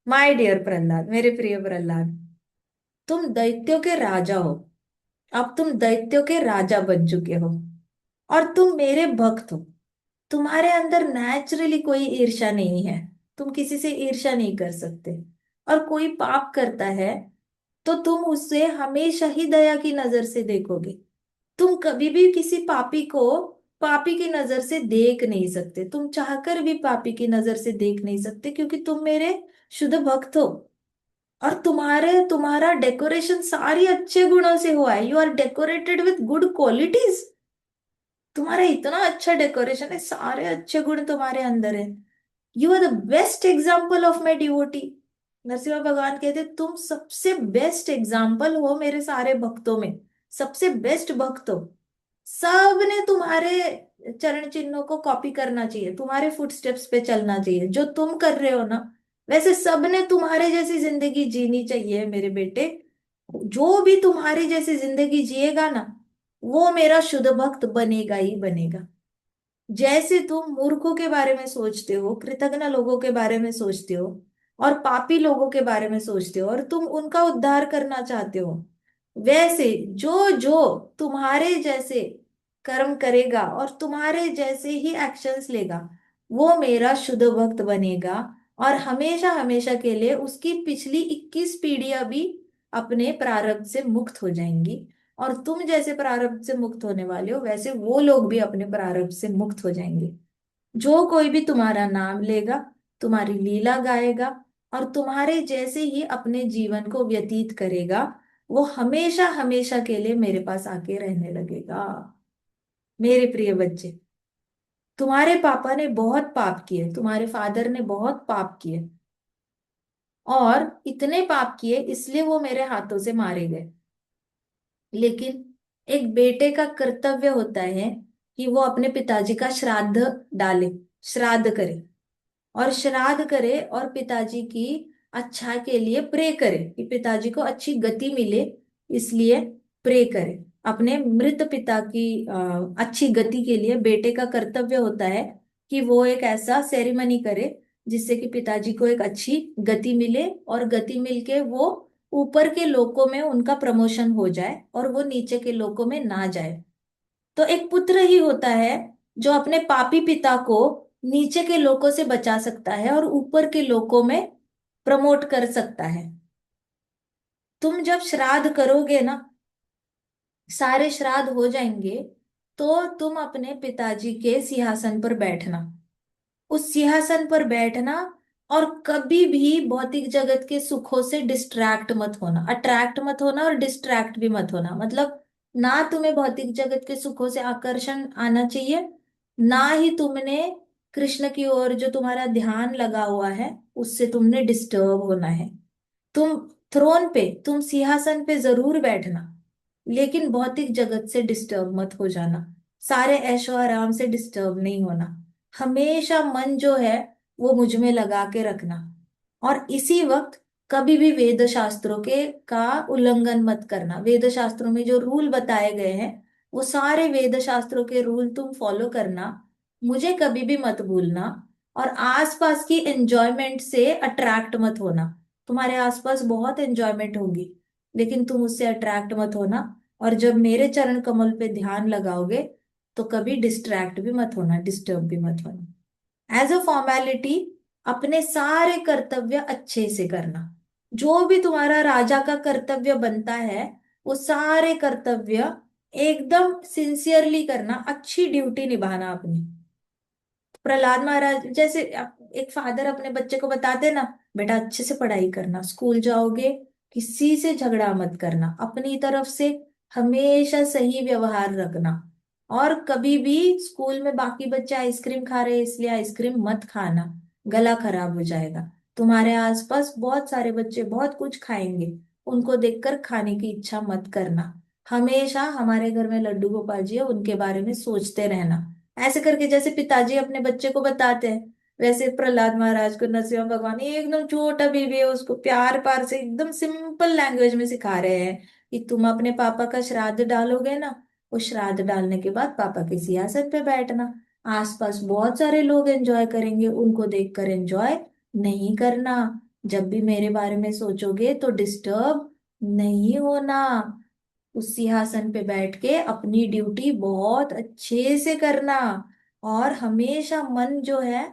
माय डियर प्रहलाद, मेरे प्रिय प्रहलाद, तुम दैत्यों के राजा हो। अब तुम दैत्यों के राजा बन चुके हो और तुम मेरे भक्त हो। तुम्हारे अंदर नेचुरली कोई ईर्ष्या नहीं है। तुम किसी से ईर्ष्या नहीं कर सकते। और कोई पाप करता है तो तुम उसे हमेशा ही दया की नजर से देखोगे। तुम कभी भी किसी पापी को पापी की नजर से देख नहीं सकते। तुम चाहकर भी पापी की नजर से देख नहीं सकते, क्योंकि तुम मेरे शुद्ध भक्त हो। और तुम्हारा डेकोरेशन सारी अच्छे गुणों से हुआ है। You are decorated with good qualities. तुम्हारा इतना अच्छा डेकोरेशन है, सारे अच्छे गुण तुम्हारे अंदर है। You are the best example of my devotee. Narasimha भगवान कहते तुम सबसे बेस्ट एग्जाम्पल हो मेरे सारे भक्तों में। सबसे बेस्ट भक्त हो। सब ने तुम्हारे चरण चिन्हों को कॉपी करना चाहिए, तुम्हारे फुटस्टेप्स पे चलना चाहिए। जो तुम कर रहे हो ना, वैसे सब ने तुम्हारे जैसी जिंदगी जीनी चाहिए मेरे बेटे। जो भी तुम्हारी जैसी जिंदगी जिएगा ना, वो मेरा शुद्ध भक्त बनेगा ही बनेगा। जैसे तुम मूर्खों के बारे में सोचते हो, कृतज्ञ लोगों के बारे में सोचते हो, और पापी लोगों के बारे में सोचते हो, और तुम उनका उद्धार करना चाहते हो, वैसे जो जो तुम्हारे जैसे कर्म करेगा और तुम्हारे जैसे ही एक्शंस लेगा, वो मेरा शुद्ध भक्त बनेगा। और हमेशा हमेशा के लिए उसकी पिछली 21 पीढ़ियां भी अपने प्रारब्ध से मुक्त हो जाएंगी। और तुम जैसे प्रारब्ध से मुक्त होने वाले हो, वैसे वो लोग भी अपने प्रारब्ध से मुक्त हो जाएंगे। जो कोई भी तुम्हारा नाम लेगा, तुम्हारी लीला गाएगा, और तुम्हारे जैसे ही अपने जीवन को व्यतीत करेगा, वो हमेशा हमेशा के लिए मेरे पास आके रहने लगेगा। मेरे प्रिय बच्चे, तुम्हारे पापा ने बहुत पाप किए, तुम्हारे फादर ने बहुत पाप किए, और इतने पाप किए इसलिए वो मेरे हाथों से मारे गए। लेकिन एक बेटे का कर्तव्य होता है कि वो अपने पिताजी का श्राद्ध डाले, श्राद्ध करे, और श्राद्ध करे, और पिताजी की अच्छा के लिए प्रे करे कि पिताजी को अच्छी गति मिले। इसलिए प्रे करे अपने मृत पिता की अच्छी गति के लिए। बेटे का कर्तव्य होता है कि वो एक ऐसा सेरेमनी करे जिससे कि पिताजी को एक अच्छी गति मिले, और गति मिलके वो ऊपर के लोकों में उनका प्रमोशन हो जाए और वो नीचे के लोकों में ना जाए। तो एक पुत्र ही होता है जो अपने पापी पिता को नीचे के लोकों से बचा सकता है और ऊपर के लोकों में प्रमोट कर सकता है। तुम जब श्राद्ध करोगे ना, सारे श्राद्ध हो जाएंगे, तो तुम अपने पिताजी के सिंहासन पर बैठना। उस सिंहासन पर बैठना, और कभी भी भौतिक जगत के सुखों से डिस्ट्रैक्ट मत होना, अट्रैक्ट मत होना और डिस्ट्रैक्ट भी मत होना। मतलब ना तुम्हें भौतिक जगत के सुखों से आकर्षण आना चाहिए, ना ही तुमने कृष्ण की ओर जो तुम्हारा ध्यान लगा हुआ है उससे तुमने डिस्टर्ब होना है। तुम थ्रोन पे, तुम सिंहासन पे जरूर बैठना, लेकिन भौतिक जगत से डिस्टर्ब मत हो जाना। सारे ऐशो आराम से डिस्टर्ब नहीं होना। हमेशा मन जो है वो मुझ में लगा के रखना। और इसी वक्त कभी भी वेद शास्त्रों के का उल्लंघन मत करना। वेद शास्त्रों में जो रूल बताए गए हैं, वो सारे वेद शास्त्रों के रूल तुम फॉलो करना। मुझे कभी भी मत भूलना। और आसपास की एंजॉयमेंट से अट्रैक्ट मत होना। तुम्हारे आसपास बहुत एंजॉयमेंट होगी, लेकिन तुम उससे अट्रैक्ट मत होना। और जब मेरे चरण कमल पे ध्यान लगाओगे, तो कभी डिस्ट्रैक्ट भी मत होना, डिस्टर्ब भी मत होना। एज अ फॉर्मेलिटी अपने सारे कर्तव्य अच्छे से करना। जो भी तुम्हारा राजा का कर्तव्य बनता है, वो सारे कर्तव्य एकदम सिंसियरली करना, अच्छी ड्यूटी निभाना अपनी। प्रहलाद महाराज जैसे एक फादर अपने बच्चे को बताते ना, बेटा अच्छे से पढ़ाई करना, स्कूल जाओगे किसी से झगड़ा मत करना, अपनी तरफ से हमेशा सही व्यवहार रखना। और कभी भी स्कूल में बाकी बच्चे आइसक्रीम खा रहे हैं इसलिए आइसक्रीम मत खाना, गला खराब हो जाएगा। तुम्हारे आसपास बहुत सारे बच्चे बहुत कुछ खाएंगे, उनको देखकर खाने की इच्छा मत करना। हमेशा हमारे घर में लड्डू गोपाल जी है, उनके बारे में सोचते रहना। ऐसे करके जैसे पिताजी अपने बच्चे को बताते हैं, वैसे प्रहलाद महाराज को नरसिम्हा भगवान, ये एकदम छोटा बेबी है, उसको प्यार प्यार से एकदम सिंपल लैंग्वेज में सिखा रहे हैं कि तुम अपने पापा का श्राद्ध डालोगे ना, वो श्राद्ध डालने के बाद पापा के सिंहासन पे बैठना, आसपास बहुत सारे लोग एंजॉय करेंगे, उनको देखकर एंजॉय नहीं करना। जब भी मेरे बारे में सोचोगे तो डिस्टर्ब नहीं होना, उस सिंहासन पे बैठ के अपनी ड्यूटी बहुत अच्छे से करना, और हमेशा मन जो है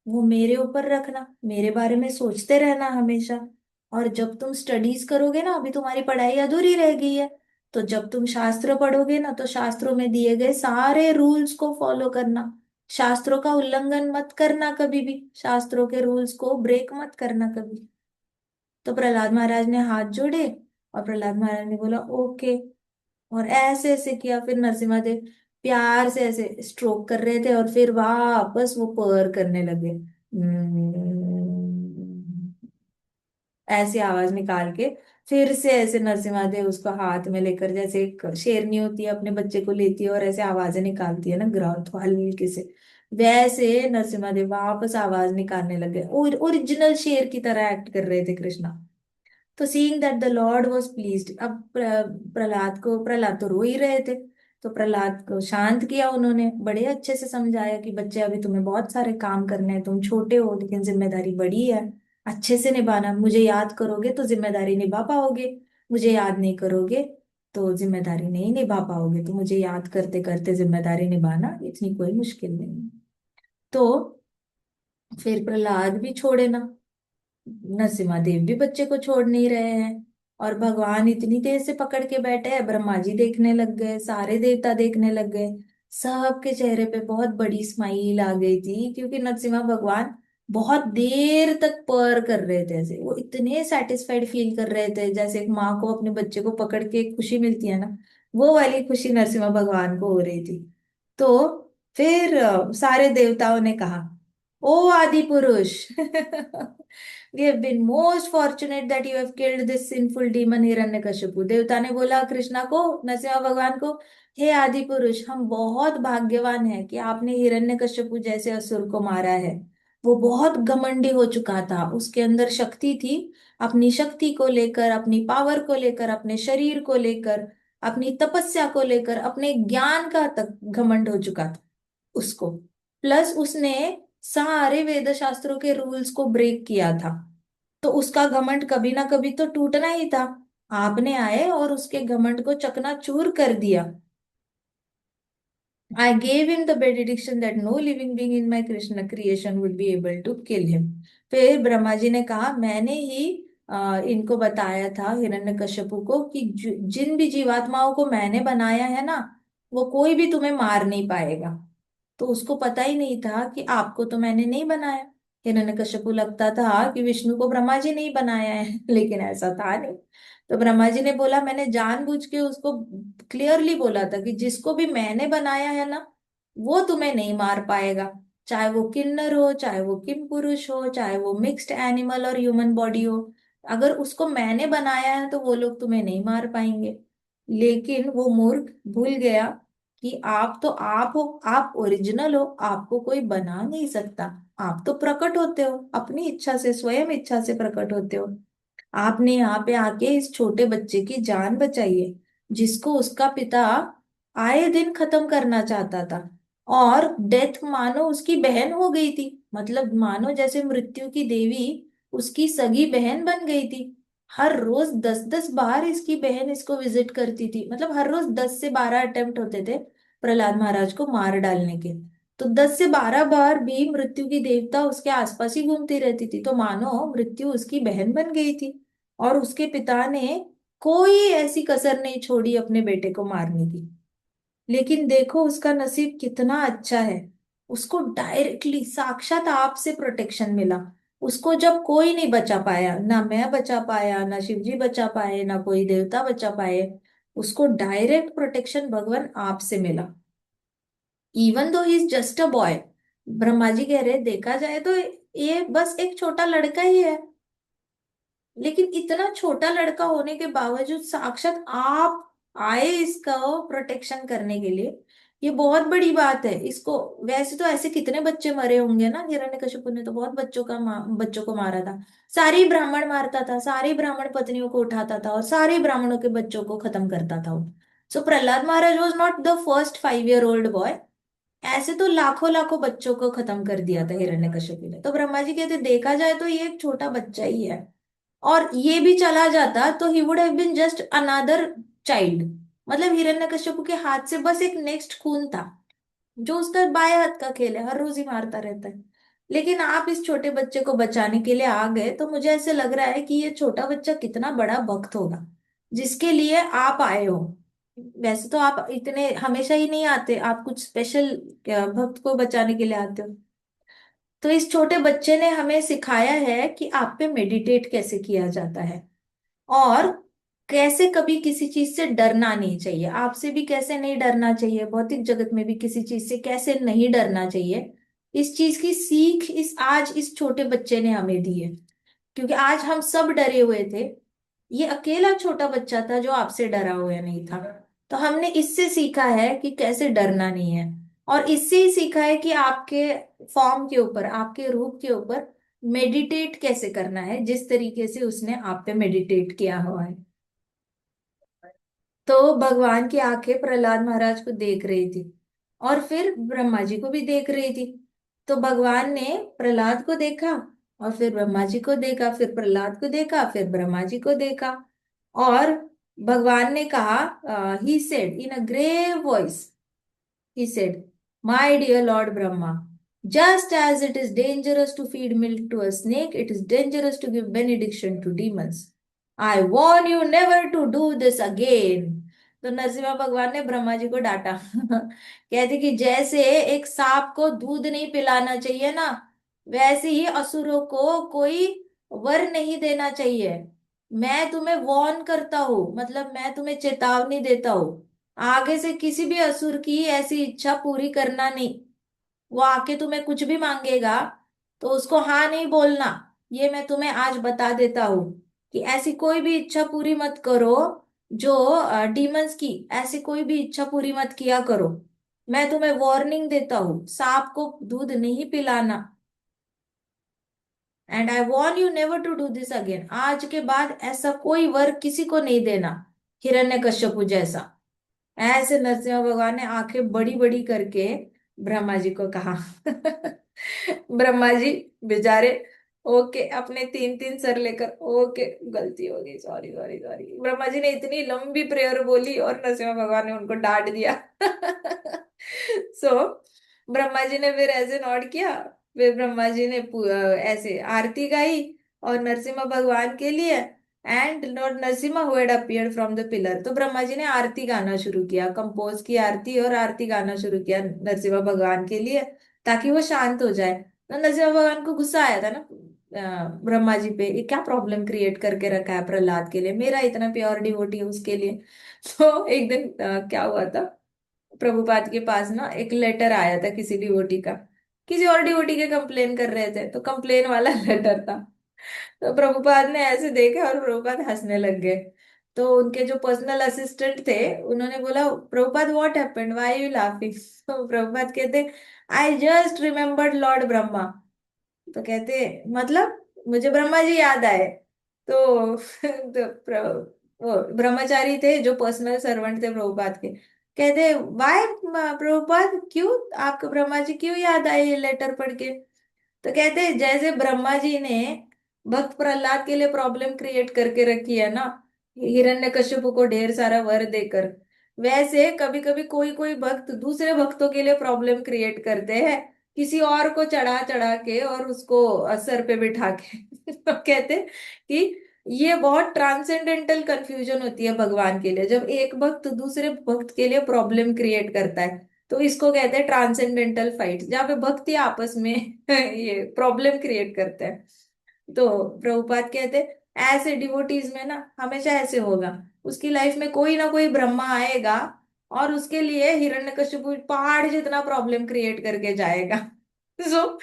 वो मेरे ऊपर रखना, मेरे बारे में सोचते रहना हमेशा। और जब तुम स्टडीज करोगे ना, अभी तुम्हारी पढ़ाई अधूरी रह गई है, तो जब तुम शास्त्र पढ़ोगे ना, तो शास्त्रों में दिए गए सारे रूल्स को फॉलो करना, शास्त्रों का उल्लंघन मत करना कभी भी, शास्त्रों के रूल्स को ब्रेक मत करना कभी। तो प्रहलाद महाराज ने हाथ जोड़े, और प्रहलाद महाराज ने बोला ओके, और ऐसे ऐसे किया, फिर नरसिम्हा देव प्यार से ऐसे स्ट्रोक कर रहे थे, और फिर वापस वो पर्र करने लगे। ऐसी आवाज निकाल के फिर से ऐसे नरसिम्हा देव उसको हाथ में लेकर, जैसे एक शेरनी होती है अपने बच्चे को लेती है और ऐसे आवाजें निकालती है ना ग्राउंड हल्के से, वैसे नरसिम्हा देव वापस आवाज निकालने लगे और ओरिजिनल शेर की तरह एक्ट कर रहे थे कृष्णा। तो seeing that the Lord was pleased, अब प्रहलाद तो रो ही रहे थे, तो प्रहलाद को शांत किया उन्होंने, बड़े अच्छे से समझाया कि बच्चे अभी तुम्हें बहुत सारे काम करने हैं, तुम छोटे हो लेकिन जिम्मेदारी बड़ी है, अच्छे से निभाना, मुझे याद करोगे तो जिम्मेदारी निभा पाओगे, मुझे याद नहीं करोगे तो जिम्मेदारी नहीं निभा पाओगे, तो मुझे याद करते करते जिम्मेदारी निभाना इतनी कोई मुश्किल नहीं है। तो फिर प्रहलाद भी छोड़े ना, नरसिम्हा देव भी बच्चे को छोड़ नहीं रहे हैं, और भगवान इतनी देर से पकड़ के बैठे हैं, ब्रह्मा जी देखने लग गए, सारे देवता देखने लग गए, सबके चेहरे पे बहुत बड़ी स्माइल आ गई थी, क्योंकि नरसिम्हा भगवान बहुत देर तक पर कर रहे थे, ऐसे वो इतने सेटिस्फाइड फील कर रहे थे, जैसे एक माँ को अपने बच्चे को पकड़ के एक खुशी मिलती है ना, वो वाली खुशी नरसिम्हा भगवान को हो रही थी। तो फिर सारे देवताओं ने कहा, ओ आदि पुरुष, we have been most fortunate that you have killed this sinful demon Hiranyakashipu. देवता ने बोला कृष्णा को, नरसिम्हा भगवान को, हे आदि पुरुष, हम बहुत भाग्यवान हैं कि आपने हिरण्यकशिपु जैसे असुर को मारा है। वो बहुत घमंडी हो चुका था, उसके अंदर शक्ति थी, अपनी शक्ति को लेकर, अपनी पावर को लेकर, अपने शरीर को लेकर, अपनी तपस्या को लेकर, अपने ज्ञान का तक घमंड हो चुका था उसको। प्लस उसने सारे वेद शास्त्रों के रूल्स को ब्रेक किया था, तो उसका घमंड कभी ना कभी तो टूटना ही था। आपने आए और उसके घमंड को चकनाचूर कर दिया। I gave him the benediction that no living being in my Krishna creation would be able to kill him। फिर ब्रह्मा जी ने कहा, मैंने ही इनको बताया था हिरण्यकश्यपु को कि जिन भी जीवात्माओं को मैंने बनाया है ना, वो कोई भी तुम्हें मार नहीं पाएगा। तो उसको पता ही नहीं था कि आपको तो मैंने नहीं बनाया। हिरण्यकश्यपु लगता था कि विष्णु को ब्रह्मा जी ने ही बनाया है, लेकिन ऐसा था नहीं। तो ब्रह्मा जी ने बोला, मैंने जानबूझ के उसको क्लियरली बोला था कि जिसको भी मैंने बनाया है ना, वो तुम्हें नहीं मार पाएगा, चाहे वो किन्नर हो, चाहे वो किम पुरुष हो, चाहे वो मिक्स्ड एनिमल और ह्यूमन बॉडी हो, अगर उसको मैंने बनाया है तो वो लोग तुम्हें नहीं मार पाएंगे। लेकिन वो मूर्ख भूल गया कि आप तो आप हो, आप ओरिजिनल हो, आपको कोई बना नहीं सकता। आप तो प्रकट होते हो अपनी इच्छा से, स्वयं इच्छा से प्रकट होते हो। आपने यहाँ पे आके इस छोटे बच्चे की जान बचाई है, जिसको उसका पिता आए दिन खत्म करना चाहता था, और डेथ मानो उसकी बहन हो गई थी, मतलब मानो जैसे मृत्यु की देवी उसकी सगी बहन बन गई थी। हर रोज 10-10 बार इसकी बहन इसको विजिट करती थी, मतलब हर रोज 10 से 12 अटेम्प्ट होते थे प्रहलाद महाराज को मार डालने के। तो 10 से 12 बार भी मृत्यु की देवता उसके आसपास ही घूमती रहती थी, तो मानो मृत्यु उसकी बहन बन गई थी। और उसके पिता ने कोई ऐसी कसर नहीं छोड़ी अपने बेटे को मारने की। लेकिन देखो उसका नसीब कितना अच्छा है, उसको डायरेक्टली साक्षात आप से प्रोटेक्शन मिला। उसको जब कोई नहीं बचा पाया, ना मैं बचा पाया, ना शिव जी बचा पाए, ना कोई देवता बचा पाए, उसको डायरेक्ट प्रोटेक्शन भगवान आप से मिला। Even though he is just a boy. Brahma ji कह रहे देखा जाए तो ये बस एक छोटा लड़का ही है, लेकिन इतना छोटा लड़का होने के बावजूद साक्षात आप आए इसका प्रोटेक्शन करने के लिए। ये बहुत बड़ी बात है इसको। वैसे तो ऐसे कितने बच्चे मरे होंगे ना, हिरण्यकशिपु ने तो बहुत बच्चों को मारा था। सारे ही ब्राह्मण मारता था, सारी ब्राह्मण पत्नियों को उठाता था और सारे ब्राह्मणों के बच्चों को खत्म करता था वो। So Prahlad Maharaj was not the first 5 year old boy. ऐसे तो लाखों लाखों बच्चों को खत्म कर दिया था हिरण्यकशिपु ने। तो ब्रह्मा जी कहते देखा जाए तो ये एक छोटा बच्चा ही है, और ये भी चला जाता तो he would have been just another child. मतलब हिरण्यकश्यप के हाथ से बस एक नेक्स्ट खून था, जो उसका बाएं हाथ का खेल है, हर रोज ही मारता रहता है। लेकिन आप इस छोटे बच्चे को बचाने के लिए आ गए, तो मुझे ऐसे लग रहा है कि ये छोटा बच्चा कितना बड़ा भक्त होगा जिसके लिए आप आए हो। वैसे तो आप इतने हमेशा ही नहीं आते, आप कुछ स्पेशल भक्त को बचाने के लिए आते हो। तो इस छोटे बच्चे ने हमें सिखाया है कि आप पे मेडिटेट कैसे किया जाता है, और कैसे कभी किसी चीज से डरना नहीं चाहिए। आपसे भी कैसे नहीं डरना चाहिए, भौतिक जगत में भी किसी चीज से कैसे नहीं डरना चाहिए। इस चीज की सीख आज इस छोटे बच्चे ने हमें दी है। क्योंकि आज हम सब डरे हुए थे, ये अकेला छोटा बच्चा था जो आपसे डरा हुआ नहीं था। तो हमने इससे सीखा है कि कैसे डरना नहीं है, और इससे ही सीखा है कि आपके फॉर्म के ऊपर, आपके रूप के ऊपर मेडिटेट कैसे करना है, जिस तरीके से उसने आप पे मेडिटेट किया हुआ है। तो भगवान की आंखें प्रहलाद महाराज को देख रही थी, और फिर ब्रह्मा जी को भी देख रही थी। तो भगवान ने प्रहलाद को देखा, और फिर ब्रह्मा जी को देखा, फिर प्रहलाद को देखा, फिर ब्रह्मा जी को देखा। और भगवान ने कहा, he said in a grave voice, he said, my dear Lord Brahma, just as it is dangerous to feed milk to a snake, it is dangerous to give benediction to demons. I warn you never to do this again. तो नरसिम्हा भगवान ने ब्रह्मा जी को डांटा। कहते कि जैसे एक सांप को दूध नहीं पिलाना चाहिए ना, वैसे ही असुरों को कोई वर नहीं देना चाहिए। मैं तुम्हें वॉर्न करता हूँ, मतलब मैं तुम्हें चेतावनी देता हूँ, आगे से किसी भी असुर की ऐसी इच्छा पूरी करना नहीं। वो आके तुम्हें कुछ भी मांगेगा तो उसको हाँ नहीं बोलना। ये मैं तुम्हें आज बता देता हूँ कि ऐसी कोई भी इच्छा पूरी मत करो, जो डीमंस की ऐसी कोई भी इच्छा पूरी मत किया करो। मैं तुम्हें वार्निंग देता हूँ, सांप को दूध नहीं पिलाना। And I warn you never to do this again. आज के बाद ऐसा कोई वर किसी को नहीं देना, हिरण्यकश्यपु जैसा। ऐसे नरसिंह भगवान ने आंखें बड़ी बड़ी करके ब्रह्मा जी को कहा। ब्रह्मा जी बेचारे, ओके, अपने तीन तीन सर लेकर, ओके गलती हो गई, sorry sorry sorry, Brahma ji ने इतनी लंबी प्रेयर बोली और नरसिंह भगवान ने उनको डांट दिया। सो ब्रह्मा जी ने फिर ऐसे नॉट किया। फिर ब्रह्मा जी ने ऐसे आरती गाई और नरसिम्हा भगवान के लिए, and Lord Narasimha who had appeared from the pillar. तो ब्रह्मा जी ने आरती गाना शुरू किया, कंपोज की आरती, और आरती गाना शुरू किया नरसिम्हा भगवान के लिए, ताकि वो शांत हो जाए। तो नरसिम्हा भगवान को गुस्सा आया था ना ब्रह्मा जी पे, ये क्या प्रॉब्लम क्रिएट करके रखा है प्रहलाद के लिए, मेरा इतना प्योर डिवोटी है उसके लिए। तो एक दिन क्या हुआ था, प्रभुपाद के पास ना एक लेटर आया था किसी डिवोटी का, किसी और डिवोटी के कंप्लेन कर रहे थे, तो कंप्लेन वाला लेटर था। तो प्रभुपाद ने ऐसे देखा और प्रभुपाद हंसने लग गए। तो उनके जो पर्सनल असिस्टेंट थे, उन्होंने बोला Prabhupada what happened, why you laughing. तो प्रभुपाद कहते I just remembered Lord Brahma. तो कहते मतलब मुझे ब्रह्मा जी याद आए। तो, वो ब्रह्मचारी थे जो पर्सनल सर्वेंट थे प्रभुपाद के, कहते वाई प्रभुपाद, क्यों आपको ब्रह्मा जी क्यों याद आए ये लेटर पढ़ के। तो कहते हैं जैसे ब्रह्मा जी ने भक्त प्रहलाद के लिए प्रॉब्लम क्रिएट करके रखी है ना, हिरण्यकश्यप को ढेर सारा वर देकर, वैसे कभी कभी कोई कोई भक्त दूसरे भक्तों के लिए प्रॉब्लम क्रिएट करते हैं, किसी और को चढ़ा चढ़ा के और उसको सर पे बिठा के। तो कहते हैं कि ये बहुत ट्रांसेंडेंटल कंफ्यूजन होती है भगवान के लिए, जब एक भक्त दूसरे भक्त के लिए प्रॉब्लम क्रिएट करता है। तो इसको कहते हैं ट्रांसेंडेंटल फाइट, जहाँ पे भक्ति आपस में ये प्रॉब्लम क्रिएट करते हैं। तो प्रभुपाद कहते ऐसे डिवोटीज में ना हमेशा ऐसे होगा, उसकी लाइफ में कोई ना कोई ब्रह्मा आएगा और उसके लिए हिरण्यकशिपु पहाड़ जितना प्रॉब्लम क्रिएट करके जाएगा। सो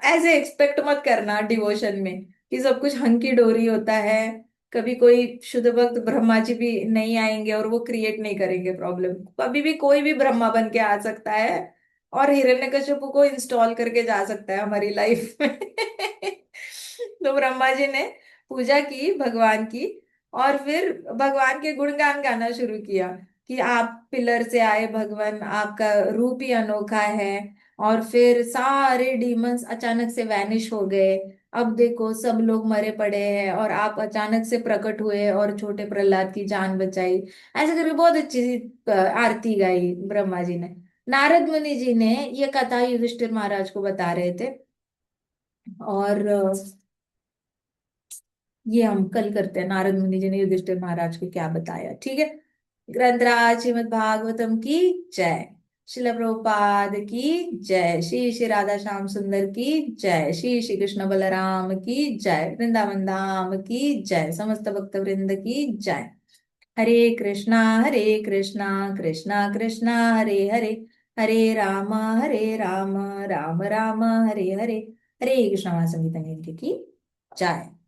ऐसे एक्सपेक्ट मत करना डिवोशन में कि सब कुछ हंकी डोरी होता है। कभी कोई शुद्ध भक्त ब्रह्मा जी भी नहीं आएंगे और वो क्रिएट नहीं करेंगे प्रॉब्लम। कभी भी कोई भी ब्रह्मा बन के आ सकता है और हिरण्यकशिपु को इंस्टॉल करके जा सकता है हमारी लाइफ में। तो ब्रह्मा जी ने पूजा की भगवान की, और फिर भगवान के गुणगान गाना शुरू किया कि आप पिलर से आए भगवान, आपका रूप ही अनोखा है। और फिर सारे डीमंस अचानक से वैनिश हो गए। अब देखो सब लोग मरे पड़े हैं और आप अचानक से प्रकट हुए और छोटे प्रहलाद की जान बचाई। ऐसे करके बहुत अच्छी सी आरती गाई ब्रह्मा जी ने। नारद मुनि जी ने ये कथा युधिष्ठिर महाराज को बता रहे थे। और ये हम कल करते हैं, नारद मुनि जी ने युधिष्ठिर महाराज को क्या बताया, ठीक है। ग्रंथराज श्रीमद् भागवतम की जय। शिल प्रभुपाद की जय। श्री श्री राधा श्याम सुंदर की जय। श्री श्री कृष्ण बलराम की जय। वृंदावन धाम की जय। समस्त भक्त वृंद की जय। हरे कृष्णा कृष्णा कृष्णा हरे हरे, हरे राम राम राम हरे हरे। हरे कृष्ण महासंगीत की जय।